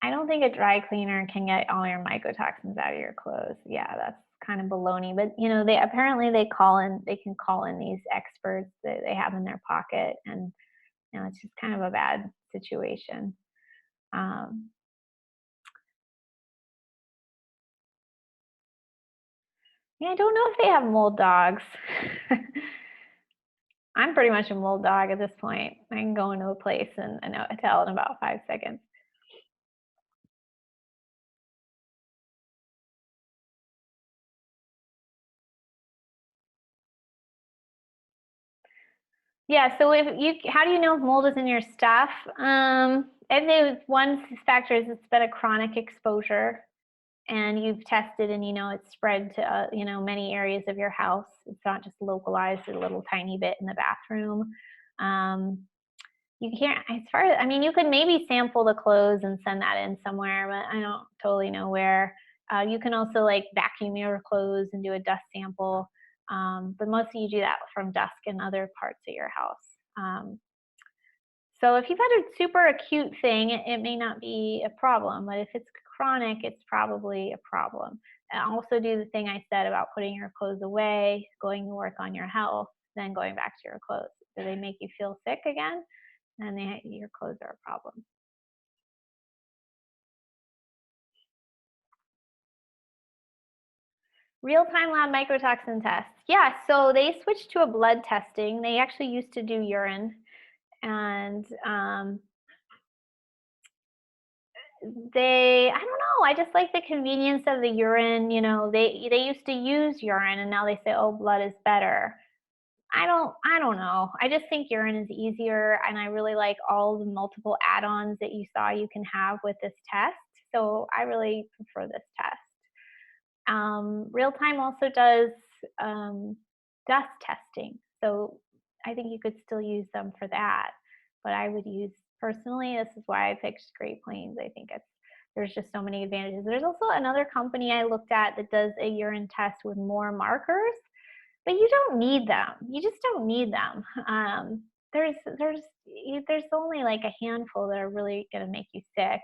I don't think a dry cleaner can get all your mycotoxins out of your clothes. Yeah, that's kind of baloney. But you know, they can call in these experts that they have in their pocket, and you know, it's just kind of a bad situation. Yeah, I don't know if they have mold dogs. I'm pretty much a mold dog at this point. I can go into a place and I know tell in about 5 seconds. Yeah, so how do you know if mold is in your stuff? And one factor is it's been a chronic exposure, and you've tested and you know it's spread to you know, many areas of your house. It's not just localized a little tiny bit in the bathroom. You can't, as far as, I mean, you could maybe sample the clothes and send that in somewhere, but I don't totally know where. You can also like vacuum your clothes and do a dust sample, but mostly you do that from dust in other parts of your house. So if you've had a super acute thing, it may not be a problem, but if it's chronic, it's probably a problem. And also do the thing I said about putting your clothes away, going to work on your health, then going back to your clothes. Do they make you feel sick again? And your clothes are a problem. Real-time lab mycotoxin tests. Yeah, so they switched to a blood testing. They actually used to do urine, and I don't know, I just like the convenience of the urine. You know, they used to use urine, and now they say, oh, blood is better. I don't know. I just think urine is easier, and I really like all the multiple add-ons that you saw you can have with this test. So I really prefer this test. Real time also does dust testing. So I think you could still use them for that. But I would use, personally, this is why I picked Great Plains. I think there's just so many advantages. There's also another company I looked at that does a urine test with more markers, but you don't need them. You just don't need them. There's only like a handful that are really going to make you sick.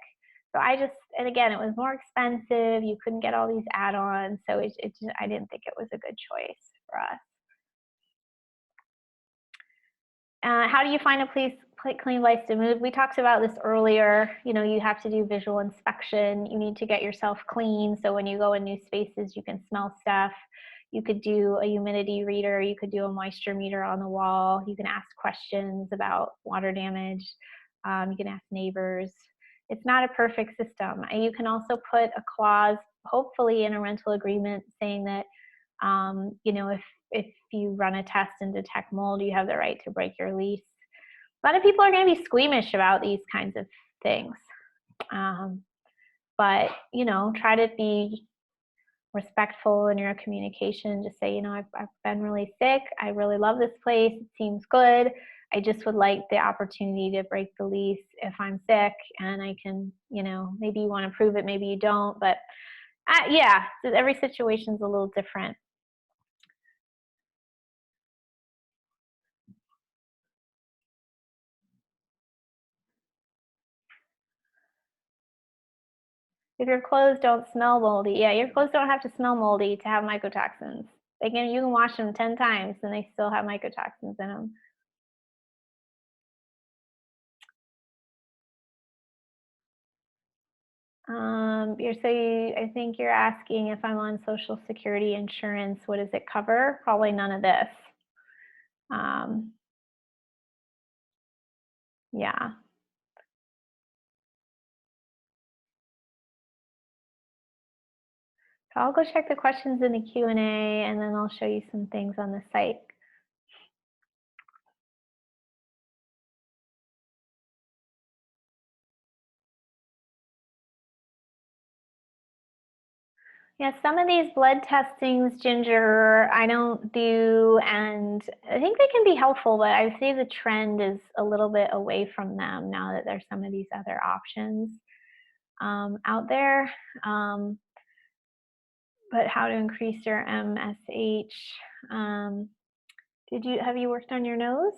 So and again, it was more expensive. You couldn't get all these add-ons, so I didn't think it was a good choice for us. How do you find a clean place to move? We talked about this earlier. You know, you have to do visual inspection. You need to get yourself clean, so when you go in new spaces, you can smell stuff. You could do a humidity reader. You could do a moisture meter on the wall. You can ask questions about water damage. You can ask neighbors. It's not a perfect system. You can also put a clause, hopefully in a rental agreement, saying that, you know, if you run a test and detect mold, you have the right to break your lease. A lot of people are going to be squeamish about these kinds of things. But, you know, try to be respectful in your communication. Just say, you know, I've been really sick. I really love this place. It seems good. I just would like the opportunity to break the lease if I'm sick, and I can, you know, maybe you want to prove it, maybe you don't, but yeah, every situation's a little different. If your clothes don't smell moldy, yeah, your clothes don't have to smell moldy to have mycotoxins. You can wash them 10 times and they still have mycotoxins in them. I think you're asking if I'm on Social Security insurance, what does it cover? Probably none of this. Um, yeah. So I'll go check the questions in the Q&A and then I'll show you some things on the site. Yeah, some of these blood testings, Ginger, I don't do, and I think they can be helpful, but I see the trend is a little bit away from them now that there's some of these other options out there. But how to increase your MSH? Um, have you worked on your nose?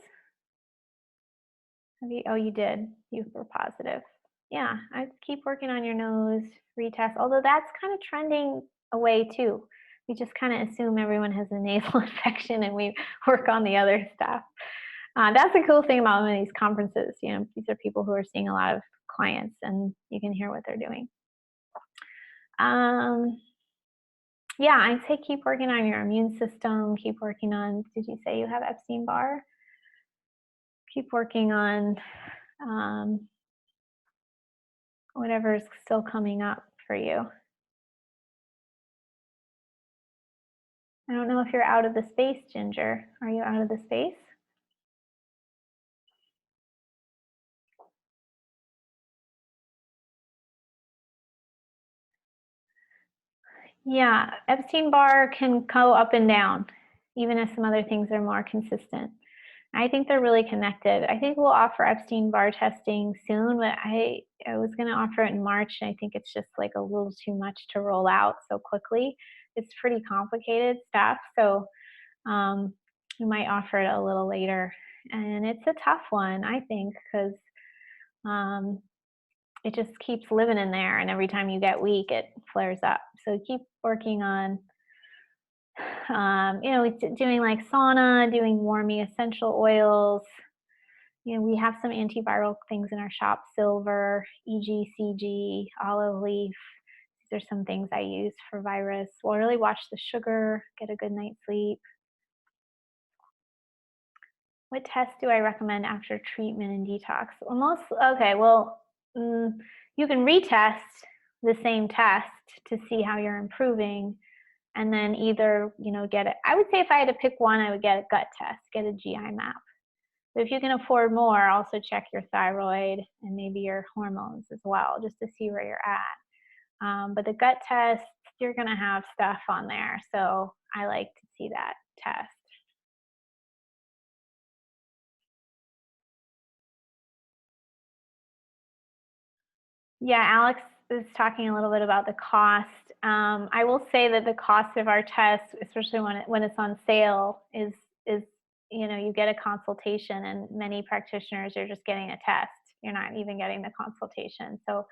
Oh, you did. You were positive. Yeah, I'd keep working on your nose, retest, although that's kind of trending away too. We just kind of assume everyone has a nasal infection and we work on the other stuff. That's the cool thing about one of these conferences. These are people who are seeing a lot of clients and you can hear what they're doing. Yeah, I'd say keep working on your immune system, keep working on, did you say you have Epstein-Barr? Keep working on whatever's still coming up for you. I don't know if you're out of the space, Ginger. Are you out of the space? Yeah, Epstein-Barr can go up and down, even if some other things are more consistent. I think they're really connected. I think we'll offer Epstein-Barr testing soon, but I was going to offer it in March, and I think it's just like a little too much to roll out so quickly. It's pretty complicated stuff, so we might offer it a little later. And it's a tough one, I think, because it just keeps living in there, and every time you get weak, it flares up. So keep working on doing like sauna, doing warming essential oils. We have some antiviral things in our shop: silver, EGCG, olive leaf. These are some things I use for virus. We'll really watch the sugar, get a good night's sleep. What test do I recommend after treatment and detox? You can retest the same test to see how you're improving, and then either get it. I would say if I had to pick one, I would get a gut test, get a GI map. But if you can afford more, also check your thyroid and maybe your hormones as well, just to see where you're at. But the gut test, you're going to have stuff on there, so I like to see that test. Yeah, Alex is talking a little bit about the cost. I will say that the cost of our test, especially when it's on sale, is you get a consultation, and many practitioners are just getting a test. You're not even getting the consultation. So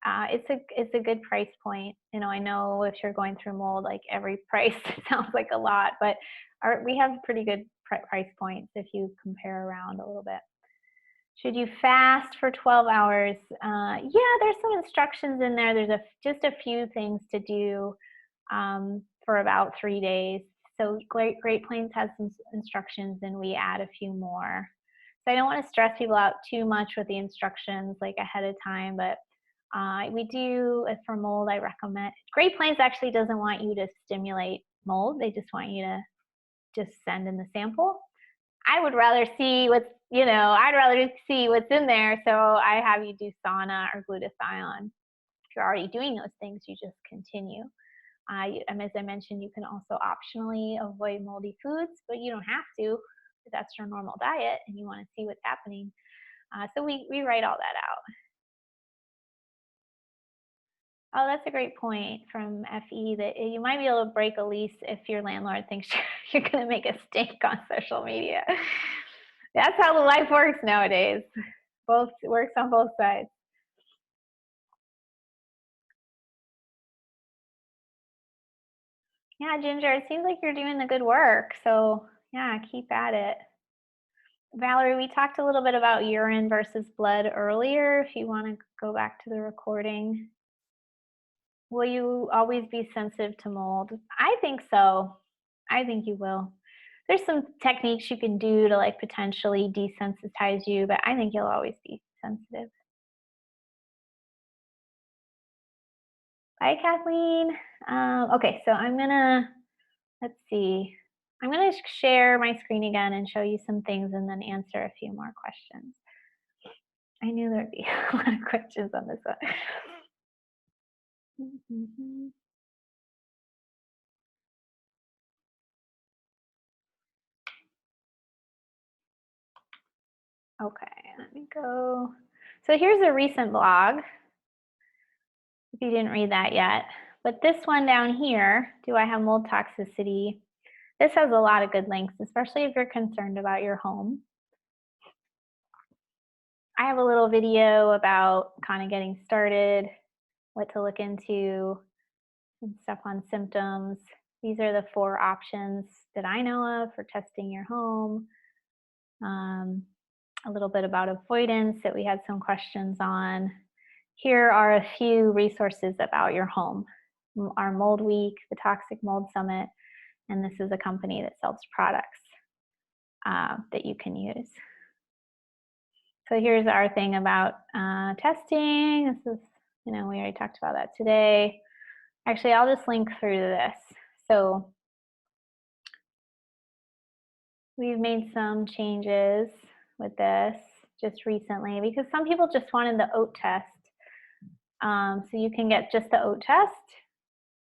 it's a good price point. I know if you're going through mold, like every price sounds like a lot, but we have pretty good price points if you compare around a little bit. Should you fast for 12 hours? Yeah, there's some instructions in there. There's just a few things to do for about 3 days. So Great Plains has some instructions, and we add a few more. So I don't want to stress people out too much with the instructions like ahead of time, but we do, for mold, I recommend. Great Plains actually doesn't want you to stimulate mold. They just want you to just send in the sample. I would rather see I'd rather see what's in there. So I have you do sauna or glutathione. If you're already doing those things, you just continue. As I mentioned, you can also optionally avoid moldy foods, but you don't have to if that's your normal diet and you want to see what's happening. So we write all that out. Oh, that's a great point from FE, that you might be able to break a lease if your landlord thinks you're going to make a stink on social media. That's how the life works nowadays. Works on both sides. Yeah, Ginger, it seems like you're doing the good work. So yeah, keep at it. Valerie, we talked a little bit about urine versus blood earlier. If you want to go back to the recording. Will you always be sensitive to mold? I think so. I think you will. There's some techniques you can do to like potentially desensitize you, but I think you'll always be sensitive. Bye, Kathleen. Okay, so let's see. I'm gonna share my screen again and show you some things and then answer a few more questions. I knew there'd be a lot of questions on this one. Okay, let me go. So here's a recent blog, if you didn't read that yet. But this one down here, do I have mold toxicity? This has a lot of good links, especially if you're concerned about your home. I have a little video about kind of getting started, what to look into, some stuff on symptoms. These are the 4 options that I know of for testing your home. A little bit about avoidance that we had some questions on. Here are a few resources about your home. Our Mold Week, the Toxic Mold Summit, and this is a company that sells products that you can use. So here's our thing about testing. This is, we already talked about that today. Actually, I'll just link through to this. So we've made some changes with this just recently because some people just wanted the oat test. So you can get just the oat test.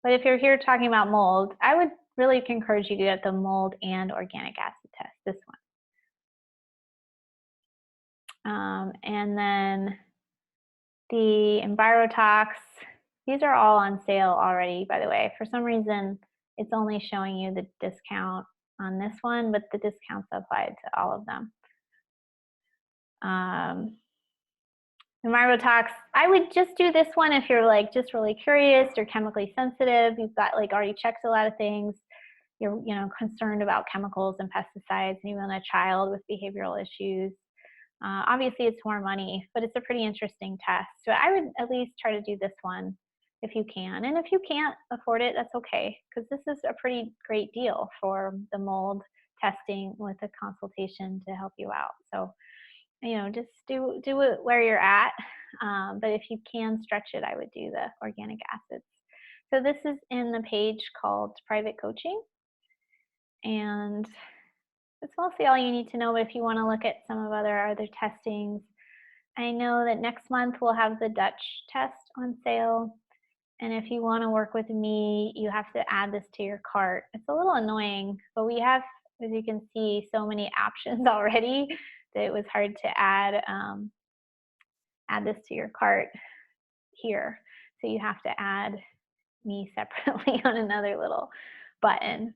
But if you're here talking about mold, I would really encourage you to get the mold and organic acid test, this one. And then the Envirotox, these are all on sale already, by the way. For some reason, it's only showing you the discount on this one, but the discounts applied to all of them. Envirotox, I would just do this one if you're like just really curious or chemically sensitive. You've got like already checked a lot of things. You're concerned about chemicals and pesticides, and even a child with behavioral issues. Obviously, it's more money, but it's a pretty interesting test. So I would at least try to do this one if you can. And if you can't afford it, that's okay, because this is a pretty great deal for the mold testing with a consultation to help you out. So, just do it where you're at. But if you can stretch it, I would do the organic acids. So this is in the page called Private Coaching. And that's mostly all you need to know. But if you want to look at some of other testings, I know that next month we'll have the Dutch test on sale. And if you want to work with me, you have to add this to your cart. It's a little annoying, but we have, as you can see, so many options already that it was hard to add this to your cart here. So you have to add me separately on another little button.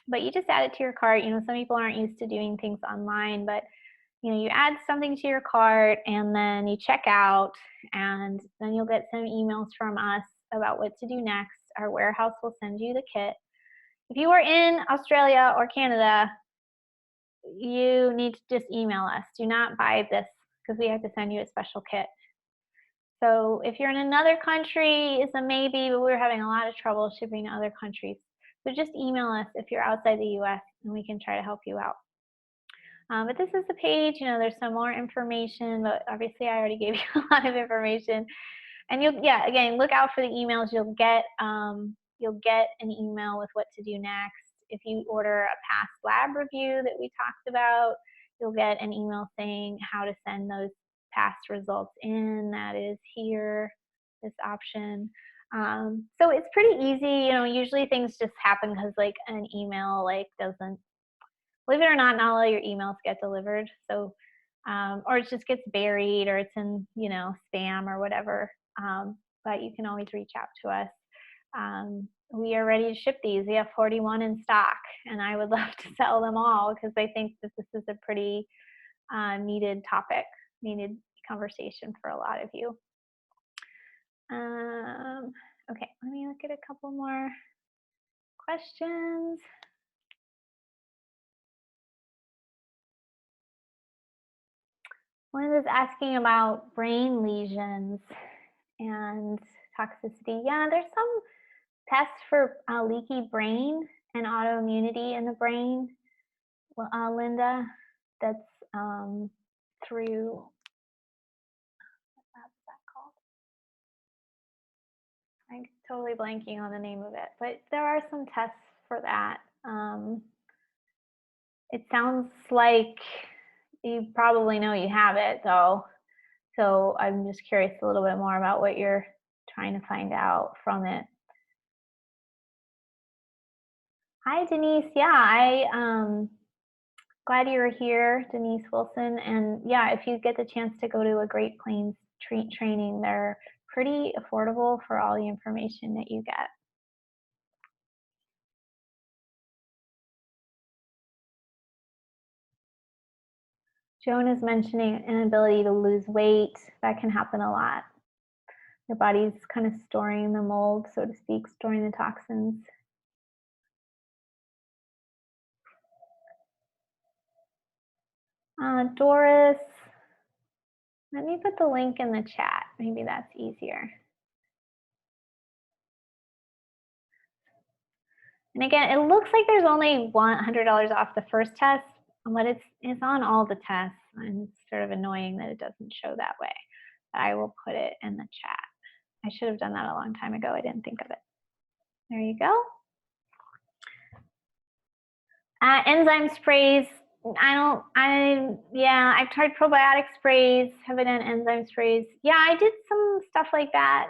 But you just add it to your cart. Some people aren't used to doing things online, but you add something to your cart and then you check out, and then you'll get some emails from us about what to do next. Our warehouse will send you the kit. If you are in Australia or Canada, you need to just email us. Do not buy this because we have to send you a special kit. So if you're in another country, it's a maybe, but we're having a lot of trouble shipping to other countries. So just email us if you're outside the US and we can try to help you out. But this is the page, there's some more information, but obviously I already gave you a lot of information. And again, look out for the emails. You'll get an email with what to do next. If you order a past lab review that we talked about, you'll get an email saying how to send those past results in. That is here, this option. So it's pretty easy. Usually things just happen because like an email doesn't, believe it or not all your emails get delivered. So, or it just gets buried, or it's in, spam or whatever. But you can always reach out to us. We are ready to ship these. We have 41 in stock, and I would love to sell them all because I think that this is a pretty needed topic, needed conversation for a lot of you. Okay, let me look at a couple more questions? One is asking about brain lesions and toxicity. Yeah, there's some tests for leaky brain and autoimmunity in the brain, Linda. That's through, what's that called? I'm totally blanking on the name of it, but there are some tests for that. It sounds like you probably know you have it though. So I'm just curious a little bit more about what you're trying to find out from it. Hi, Denise. Yeah, glad you're here, Denise Wilson. And yeah, if you get the chance to go to a Great Plains training, they're pretty affordable for all the information that you get. Joan is mentioning inability to lose weight. That can happen a lot. Your body's kind of storing the mold, so to speak, storing the toxins. Doris, let me put the link in the chat. Maybe that's easier. And again, it looks like there's only $100 off the first test, but it's on all the tests. And it's sort of annoying that it doesn't show that way. But I will put it in the chat. I should have done that a long time ago. I didn't think of it. There you go. Enzyme sprays. I've tried probiotic sprays. Have I done enzyme sprays? Yeah, I did some stuff like that.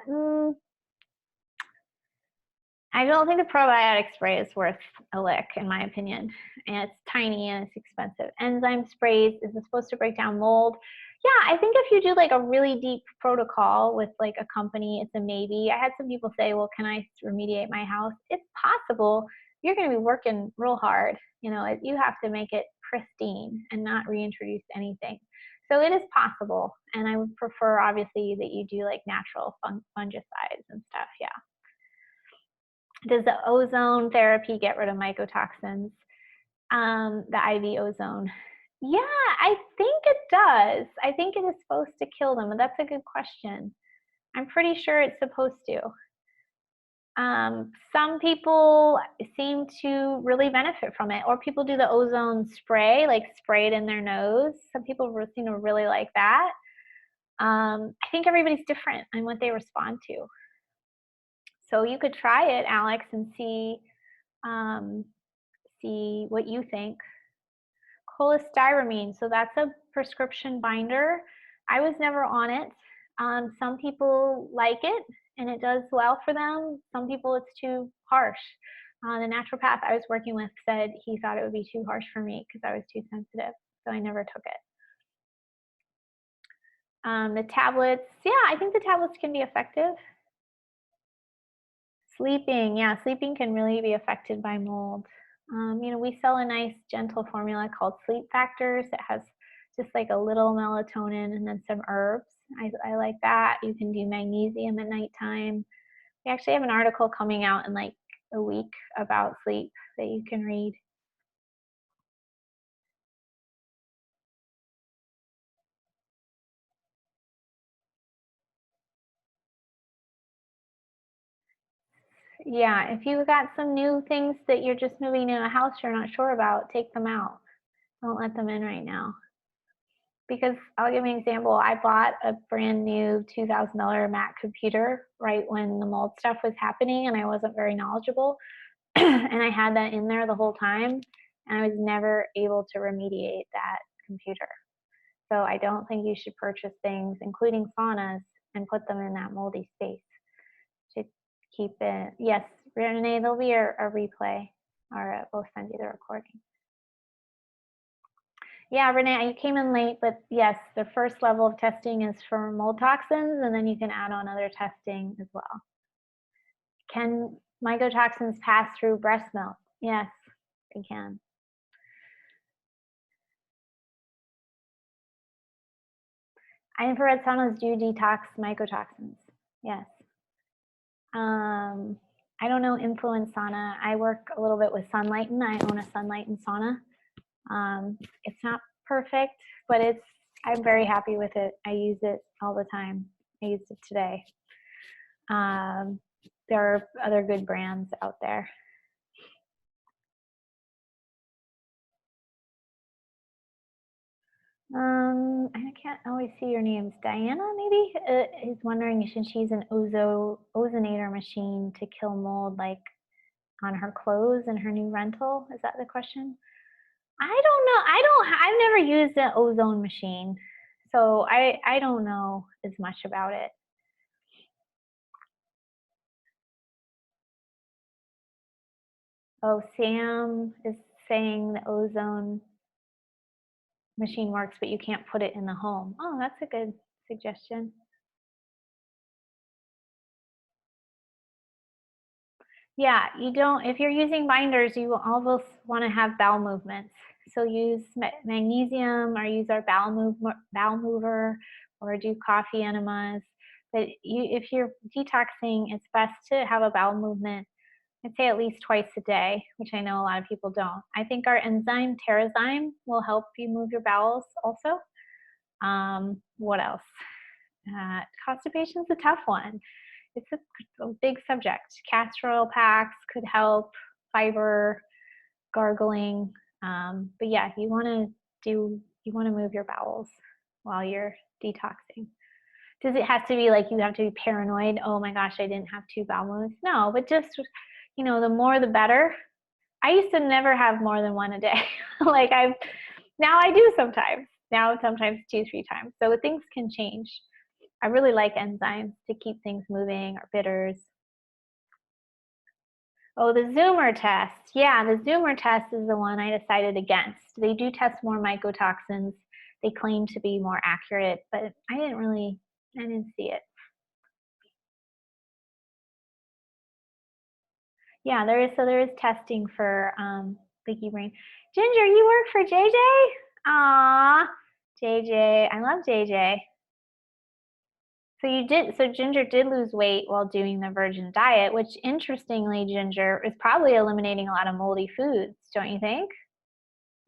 I don't think the probiotic spray is worth a lick, in my opinion. And it's tiny and it's expensive. Enzyme sprays, is it supposed to break down mold? Yeah, I think if you do like a really deep protocol with like a company, it's a maybe. I had some people say, well, can I remediate my house? It's possible. You're going to be working real hard. You know, you have to make it pristine and not reintroduce anything. So it is possible. And I would prefer, obviously, that you do like natural fungicides and stuff. Yeah. Does the ozone therapy get rid of mycotoxins? The IV ozone. Yeah, I think it does. I think it is supposed to kill them, and that's a good question. I'm pretty sure it's supposed to. Some people seem to really benefit from it, or people do the ozone spray, like spray it in their nose. Some people seem to really like that. I think everybody's different on what they respond to. So you could try it, Alex, and see what you think. Cholestyramine, so that's a prescription binder. I was never on it. Some people like it and it does well for them. Some people it's too harsh. The naturopath I was working with said he thought it would be too harsh for me because I was too sensitive, so I never took it. The tablets, yeah, I think the tablets can be effective. Sleeping, yeah, sleeping can really be affected by mold. You know, we sell a nice gentle formula called Sleep Factors. It has just like a little melatonin and then some herbs. I like that. You can do magnesium at nighttime. We actually have an article coming out in like a week about sleep that you can read. Yeah, if you've got some new things that you're just moving in a house you're not sure about, take them out. Don't let them in right now. Because I'll give you an example. I bought a brand new $2,000 Mac computer right when the mold stuff was happening and I wasn't very knowledgeable. And I had that in there the whole time and I was never able to remediate that computer. So I don't think you should purchase things, including saunas, and put them in that moldy space. To keep it, yes, Renee, there'll be a replay, or we'll send you the recording. Yeah, Renee, you came in late, but yes, the first level of testing is for mold toxins, and then you can add on other testing as well. Can mycotoxins pass through breast milk? Yes, they can. Infrared saunas do detox mycotoxins. Yes. I don't know influence sauna. I work a little bit with Sunlighten. I own a Sunlighten sauna. It's not perfect, but I'm very happy with it. I use it all the time. I used it today. There are other good brands out there. I can't always see your names. Diana, maybe, is wondering should she use an ozonator machine to kill mold, like on her clothes in her new rental? Is that the question? I don't know. I've never used an ozone machine, so I don't know as much about it. Oh, Sam is saying the ozone machine works, but you can't put it in the home. Oh, that's a good suggestion. Yeah, you don't, if you're using binders, you will always want to have bowel movements. So use magnesium or use our bowel mover or do coffee enemas. But if you're detoxing, it's best to have a bowel movement. I'd say at least twice a day, which I know a lot of people don't. I think our enzyme, Terrazyme, will help you move your bowels also. What else? Constipation's a tough one. It's a big subject. Castor oil packs could help, fiber, gargling. But yeah, you want to move your bowels while you're detoxing. Does it have to be like you have to be paranoid? Oh my gosh, I didn't have 2 bowel movements. No, but just, the more the better. I used to never have more than 1 a day. Like now I do sometimes. Now sometimes 2, 3 times. So things can change. I really like enzymes to keep things moving, or bitters. Oh, the Zoomer test. Yeah, the Zoomer test is the one I decided against. They do test more mycotoxins. They claim to be more accurate, but I didn't see it. Yeah, there is testing for leaky brain. Ginger, you work for JJ? Aw, JJ, I love JJ. So Ginger did lose weight while doing the virgin diet, which interestingly, Ginger is probably eliminating a lot of moldy foods, don't you think?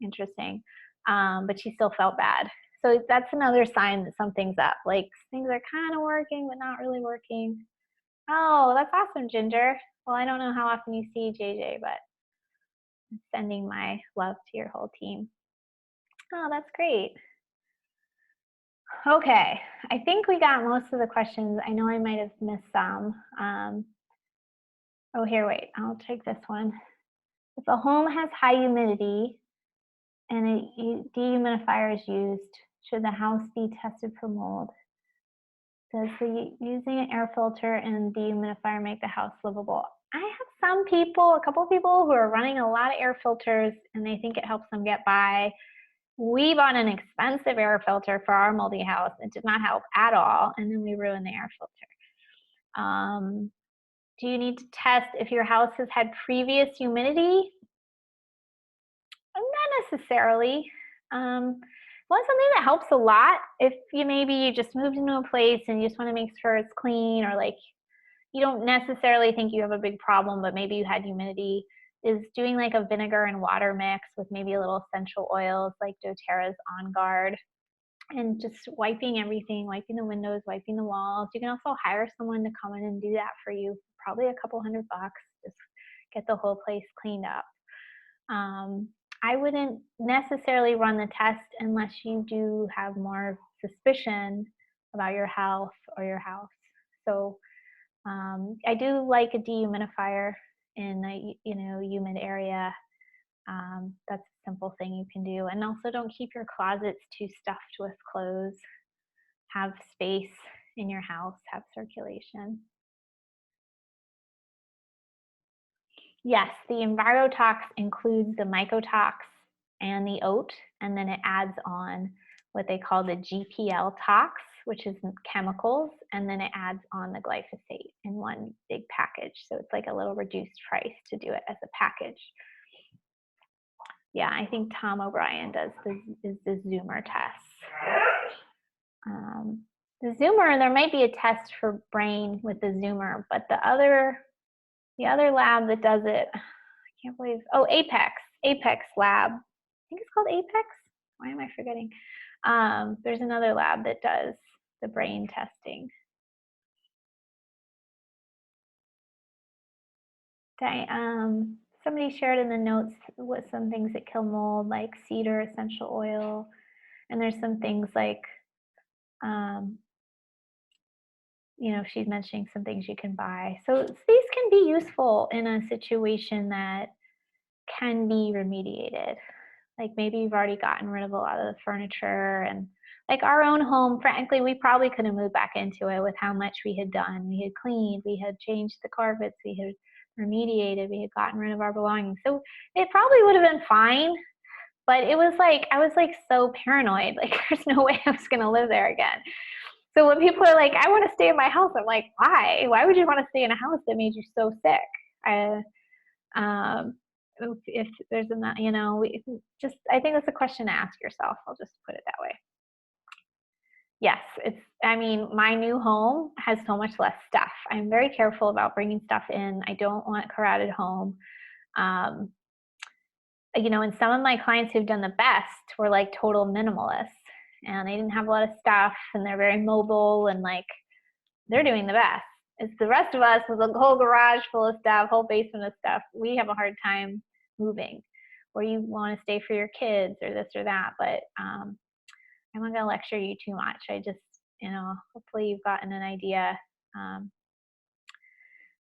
Interesting. But she still felt bad. So that's another sign that something's up. Like things are kind of working, but not really working. Oh, that's awesome, Ginger. Well, I don't know how often you see JJ, but I'm sending my love to your whole team. Oh, that's great. Okay, I think we got most of the questions. I know I might have missed some. Oh, here, wait, I'll take this one. If a home has high humidity and a dehumidifier is used, should the house be tested for mold? Does using an air filter and dehumidifier make the house livable? I have a couple of people who are running a lot of air filters and they think it helps them get by. We bought an expensive air filter for our moldy house. It did not help at all, and then we ruined the air filter. Do you need to test if your house has had previous humidity? Not necessarily. Well, something that helps a lot if you just moved into a place and you just want to make sure it's clean, or like you don't necessarily think you have a big problem, but maybe you had humidity, is doing like a vinegar and water mix with maybe a little essential oils like doTERRA's On Guard, and just wiping everything, wiping the windows, wiping the walls. You can also hire someone to come in and do that for you, probably a couple $100, just get the whole place cleaned up. I wouldn't necessarily run the test unless you do have more suspicion about your health or your house. So I do like a dehumidifier in a humid area. That's a simple thing you can do. And also don't keep your closets too stuffed with clothes. Have space in your house, have circulation. Yes, the Envirotox includes the Myco Tox and the oat, and then it adds on what they call the GPL tox, which is chemicals, and then it adds on the glyphosate in one big package. So it's like a little reduced price to do it as a package. Yeah, I think Tom O'Brien does the Zoomer test. The Zoomer, there might be a test for brain with the Zoomer, but the other The other lab that does it, I can't believe, oh, Apex Lab. I think it's called Apex. Why am I forgetting? There's another lab that does the brain testing. Somebody shared in the notes with some things that kill mold, like cedar essential oil, and there's some things like, you know, she's mentioning some things you can buy. So these can be useful in a situation that can be remediated. Like maybe you've already gotten rid of a lot of the furniture, and like our own home, frankly, we probably could have moved back into it with how much we had done. We had cleaned, we had changed the carpets, we had remediated, we had gotten rid of our belongings. So it probably would have been fine, but it was like, I was like so paranoid, like there's no way I was gonna live there again. So when people are like, I want to stay in my house, I'm like, why? Why would you want to stay in a house that made you so sick? Um, if there's a, you know, just, I think that's a question to ask yourself. I'll just put it that way. Yes, it's, I mean, my new home has so much less stuff. I'm very careful about bringing stuff in. I don't want a crowded home. You know, and some of my clients who've done the best were like total minimalists, and they didn't have a lot of stuff, and they're very mobile, and like they're doing the best. It's the rest of us with a whole garage full of stuff, whole basement of stuff. We have a hard time moving, or you want to stay for your kids or this or that. But I'm not going to lecture you too much. I just, you know, hopefully you've gotten an idea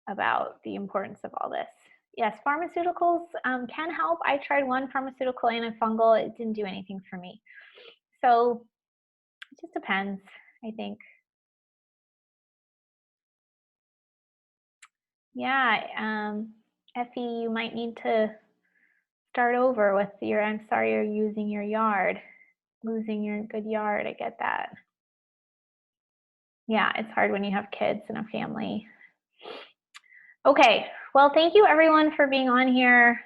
about the importance of all this. Yes, pharmaceuticals can help. I tried one pharmaceutical antifungal. It didn't do anything for me. So it just depends, I think. Yeah, Effie, you might need to start over with your, I'm sorry you're using your yard, losing your good yard. I get that. Yeah, it's hard when you have kids and a family. Okay, well, thank you everyone for being on here.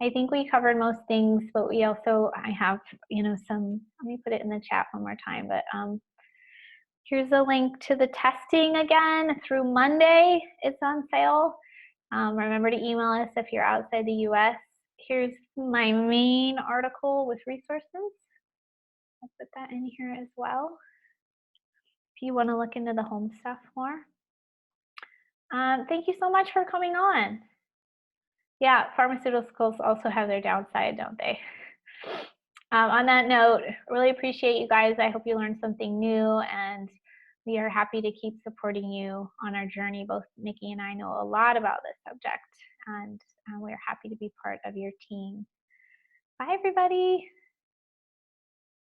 I think we covered most things, but we also, I have, you know, some, let me put it in the chat one more time, but here's a link to the testing again through Monday. It's on sale. Remember to email us if you're outside the US. Here's my main article with resources. I'll put that in here as well if you want to look into the home stuff more. Thank you so much for coming on. Yeah, pharmaceuticals also have their downside, don't they? On that note, really appreciate you guys. I hope you learned something new, and we are happy to keep supporting you on our journey. Both Nikki and I know a lot about this subject, and we're happy to be part of your team. Bye, everybody.